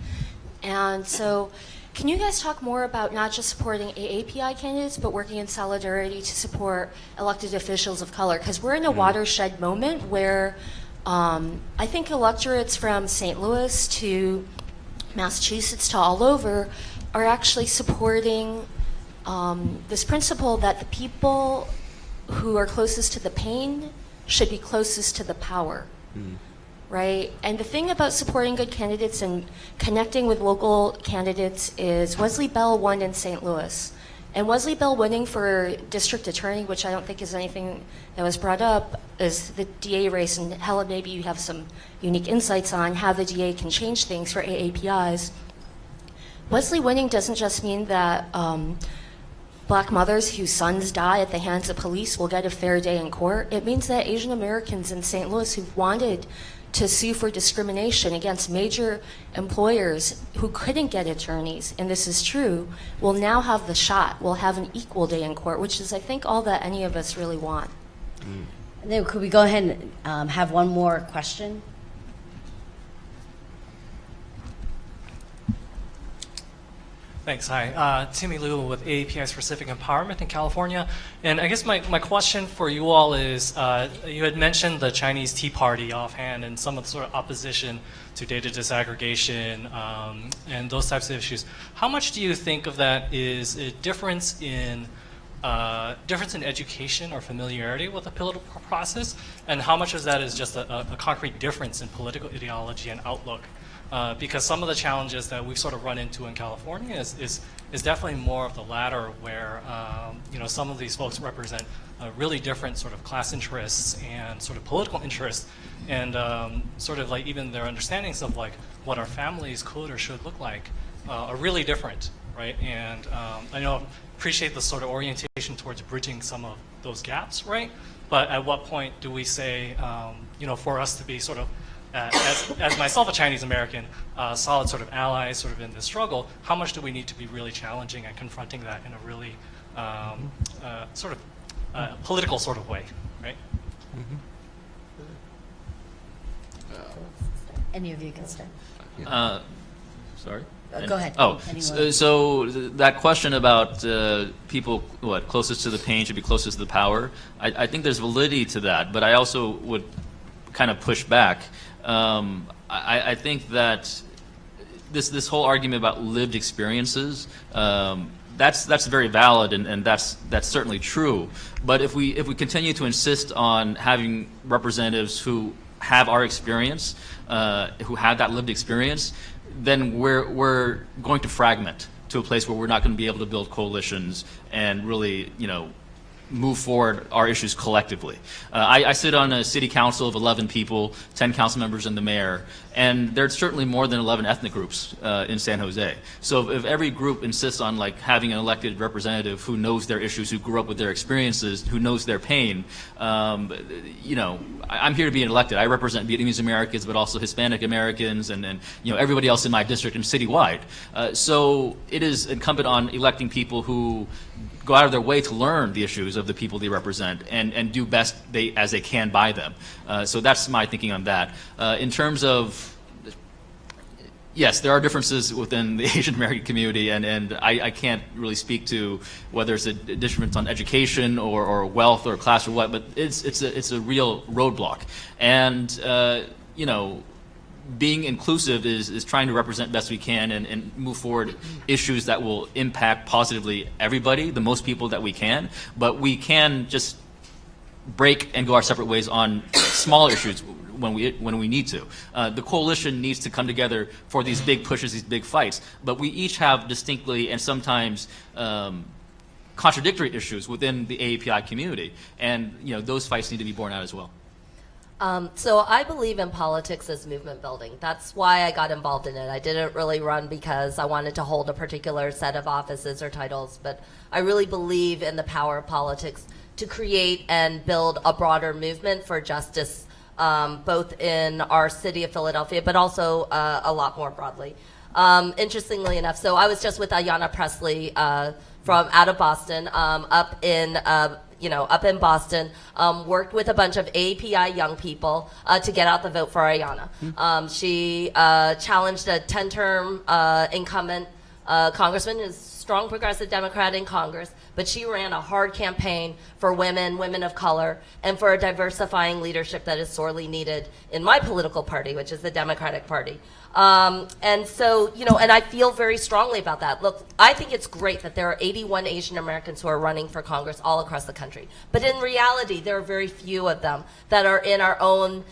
And so can you guys talk more about not just supporting AAPI candidates, but working in solidarity to support elected officials of color? Because we're in a watershed moment where I think electorates from St. Louis to Massachusetts to all over are actually supporting this principle that the people who are closest to the pain should be closest to the power. Right? And the thing about supporting good candidates and connecting with local candidates is Wesley Bell won in St. Louis. And Wesley Bell winning for district attorney, which I don't think is anything that was brought up, is the DA race. And Helen, maybe you have some unique insights on how the DA can change things for AAPIs. Wesley winning doesn't just mean that Black mothers whose sons die at the hands of police will get a fair day in court. It means that Asian Americans in St. Louis who've wanted to sue for discrimination against major employers who couldn't get attorneys, and this is true, will now have the shot, will have an equal day in court, which is, I think, all that any of us really want. And then could we go ahead and have one more question? Thanks. Hi. Timmy Liu with APAICS Pacific Empowerment in California. And I guess my question for you all is, you had mentioned the Chinese Tea Party offhand and some of the sort of opposition to data disaggregation and those types of issues. How much do you think of that is a difference in education or familiarity with the political process, and how much of that is just a concrete difference in political ideology and outlook? Because some of the challenges that we've sort of run into in California is definitely more of the latter, where you know, some of these folks represent really different sort of class interests and sort of political interests, and sort of like even their understandings of like what our families could or should look like are really different, right? And I appreciate the sort of orientation towards bridging some of those gaps, right? But at what point do we say, you know, for us to be sort of as myself, a Chinese American, solid sort of allies sort of in this struggle, how much do we need to be really challenging and confronting that in a really sort of political sort of way, right? Any of you can start. Sorry? Go ahead. Oh, Anyone. so that question about people, closest to the pain should be closest to the power, I think there's validity to that, but I also would kind of push back. I think that this whole argument about lived experiences, that's very valid, and that's certainly true. But if we continue to insist on having representatives who have our experience, who have that lived experience, then we're going to fragment to a place where we're not going to be able to build coalitions and really, you know, move forward our issues collectively. I sit on a city council of 11 people, 10 council members and the mayor, and there's certainly more than 11 ethnic groups in San Jose. So if every group insists on like having an elected representative who knows their issues, who grew up with their experiences, who knows their pain, you know, I'm here to be elected. I represent Vietnamese Americans, but also Hispanic Americans and you know, everybody else in my district and citywide. So it is incumbent on electing people who go out of their way to learn the issues of the people they represent and do best as they can by them. So that's my thinking on that. In terms of, yes, there are differences within the Asian American community, and I can't really speak to whether it's a difference on education or wealth or class or what, but it's a real roadblock. And you know, being inclusive is trying to represent best we can and move forward issues that will impact positively everybody, the most people that we can, but we can just break and go our separate ways on smaller issues when we need to. The coalition needs to come together for these big pushes, these big fights, but we each have distinctly and sometimes contradictory issues within the AAPI community, and you know, those fights need to be borne out as well. So I believe in politics as movement building. That's why I got involved in it. I didn't really run because I wanted to hold a particular set of offices or titles, but I really believe in the power of politics to create and build a broader movement for justice, both in our city of Philadelphia, but also a lot more broadly. Interestingly enough, so I was just with Ayanna Pressley from out of Boston, up in Boston, worked with a bunch of API young people to get out the vote for Ayanna. She challenged a 10-term incumbent congressman, who's a strong progressive Democrat in Congress, but she ran a hard campaign for women of color, and for a diversifying leadership that is sorely needed in my political party, which is the Democratic Party. And so, you know, and I feel very strongly about that. Look, I think it's great that there are 81 Asian Americans who are running for Congress all across the country. But in reality, there are very few of them that are in our own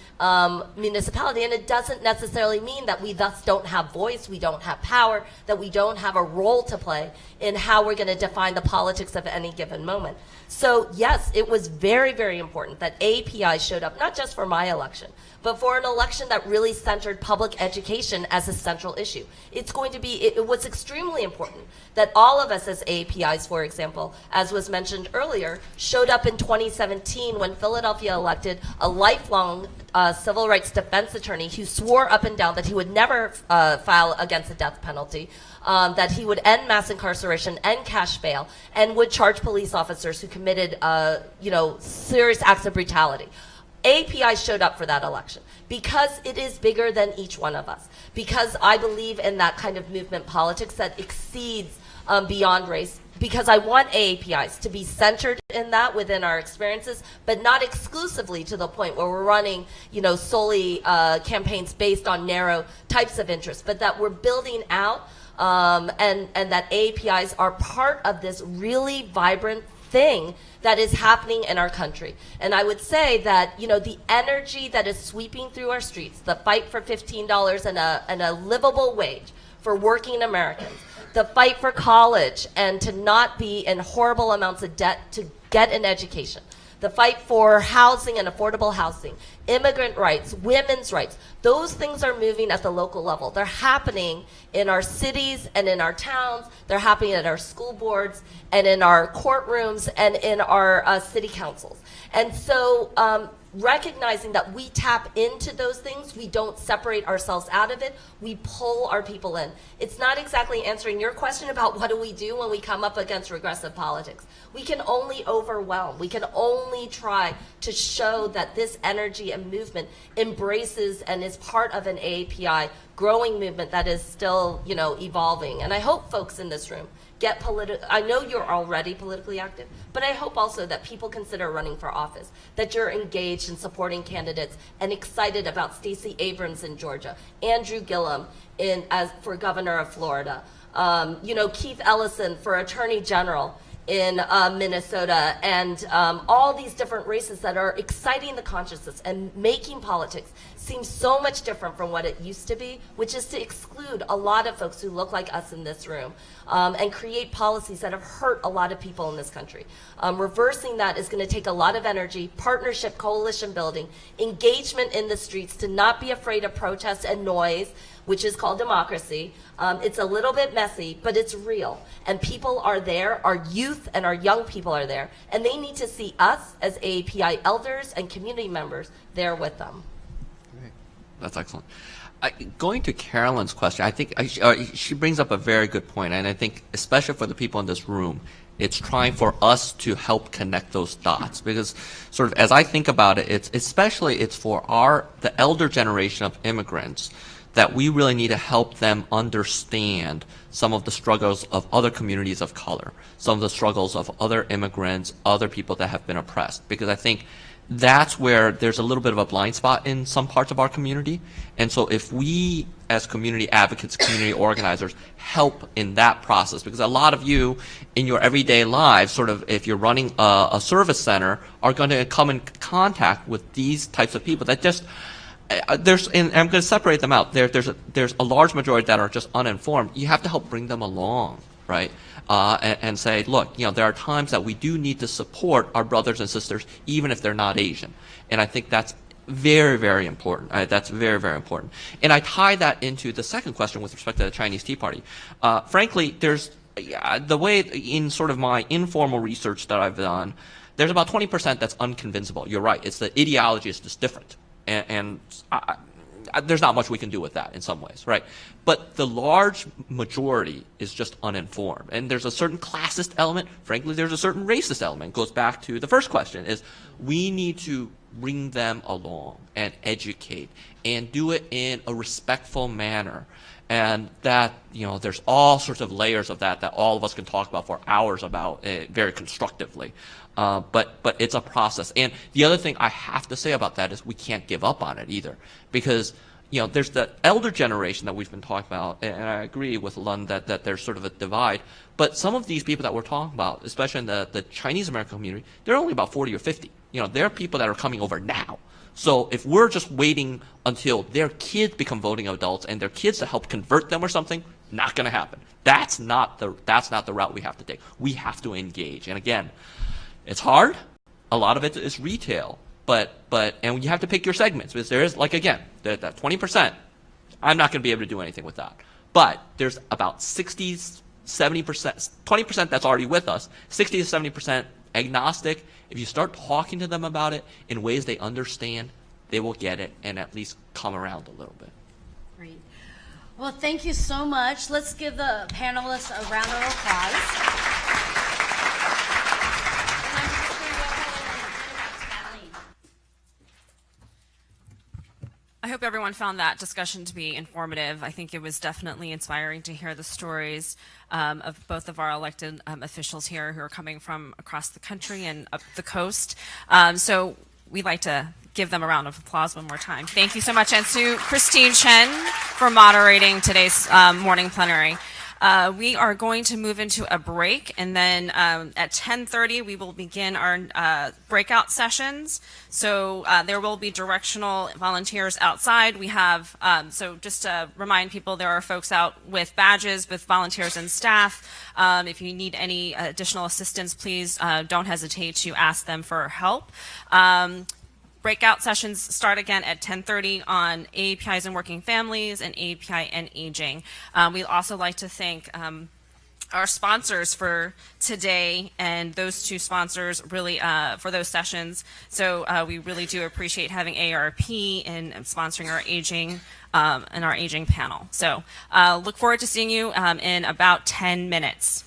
municipality. And it doesn't necessarily mean that we thus don't have voice, we don't have power, that we don't have a role to play in how we're going to define the politics of any given moment. So yes, it was very, very important that API showed up, not just for my election, but for an election that really centered public education as a central issue. It's going to be, it was extremely important that all of us as APIs, for example, as was mentioned earlier, showed up in 2017 when Philadelphia elected a lifelong civil rights defense attorney who swore up and down that he would never file against the death penalty, that he would end mass incarceration, end cash bail, and would charge police officers who committed, serious acts of brutality. API showed up for that election because it is bigger than each one of us, because I believe in that kind of movement politics that exceeds beyond race, because I want AAPIs to be centered in that within our experiences, but not exclusively to the point where we're running, solely campaigns based on narrow types of interests, but that we're building out and that AAPIs are part of this really vibrant thing that is happening in our country. And I would say that, the energy that is sweeping through our streets, the fight for $15 and a livable wage for working Americans, the fight for college and to not be in horrible amounts of debt to get an education, the fight for housing and affordable housing, immigrant rights, women's rights, those things are moving at the local level. They're happening in our cities and in our towns. They're happening at our school boards and in our courtrooms and in our city councils. And so recognizing that we tap into those things, we don't separate ourselves out of it, we pull our people in. It's not exactly answering your question about what do we do when we come up against regressive politics. We can only overwhelm. We can only try to show that this energy and movement embraces and is part of an AAPI growing movement that is still, evolving. And I hope folks in this room get political. I know you're already politically active, but I hope also that people consider running for office, that you're engaged in supporting candidates and excited about Stacey Abrams in Georgia, Andrew Gillum for governor of Florida, Keith Ellison for attorney general in Minnesota, and all these different races that are exciting the consciousness and making politics seem so much different from what it used to be, which is to exclude a lot of folks who look like us in this room and create policies that have hurt a lot of people in this country. Reversing that is going to take a lot of energy, partnership, coalition building, engagement in the streets, to not be afraid of protest and noise, which is called democracy. It's a little bit messy, but it's real. And people are there, our youth and our young people are there, and they need to see us as AAPI elders and community members there with them. That's excellent. Going to Carolyn's question, I think she brings up a very good point, and I think especially for the people in this room, it's trying for us to help connect those dots, because sort of as I think about it, it's for the elder generation of immigrants that we really need to help them understand some of the struggles of other communities of color, some of the struggles of other immigrants, other people that have been oppressed, because I think that's where there's a little bit of a blind spot in some parts of our community. And so if we, as community advocates, community organizers, help in that process, because a lot of you in your everyday lives, sort of if you're running a service center, are going to come in contact with these types of people that just, and I'm going to separate them out. There's a large majority that are just uninformed. You have to help bring them along, right? And say, look, there are times that we do need to support our brothers and sisters, even if they're not Asian. And I think that's very, very important. That's very, very important. And I tie that into the second question with respect to the Chinese Tea Party. Frankly, there's the way in sort of my informal research that I've done, there's about 20% that's unconvincible. You're right. It's the ideology is just different. And there's not much we can do with that in some ways, right? But the large majority is just uninformed. And there's a certain classist element. Frankly, there's a certain racist element. It goes back to the first question, is we need to bring them along and educate and do it in a respectful manner. And that, there's all sorts of layers of that all of us can talk about for hours about very constructively. But it's a process. And the other thing I have to say about that is we can't give up on it either, because there's the elder generation that we've been talking about, and I agree with Lund that there's sort of a divide. But some of these people that we're talking about, especially in the Chinese American community, they're only about 40 or 50. They're people that are coming over now. So if we're just waiting until their kids become voting adults and their kids to help convert them or something, not going to happen. That's not the route we have to take. We have to engage. And again, it's hard. A lot of it is retail, and you have to pick your segments, because there is, like, again, that 20%, I'm not going to be able to do anything with that. But there's about 60, 70%, 20% that's already with us, 60 to 70% agnostic. If you start talking to them about it in ways they understand, they will get it and at least come around a little bit. Great. Well, thank you so much. Let's give the panelists a round of applause. I hope everyone found that discussion to be informative. I think it was definitely inspiring to hear the stories of both of our elected officials here who are coming from across the country and up the coast. So we'd like to give them a round of applause one more time. Thank you so much, and to Christine Chen for moderating today's morning plenary. We are going to move into a break, and then at 10:30 we will begin our breakout sessions. So there will be directional volunteers outside. We have, so just to remind people, there are folks out with badges with volunteers and staff. If you need any additional assistance, please don't hesitate to ask them for help. Breakout sessions start again at 10:30 on APIs and working families and API and aging. We'd also like to thank our sponsors for today, and those two sponsors really for those sessions. So we really do appreciate having ARP and sponsoring our aging and our aging panel. So look forward to seeing you in about 10 minutes.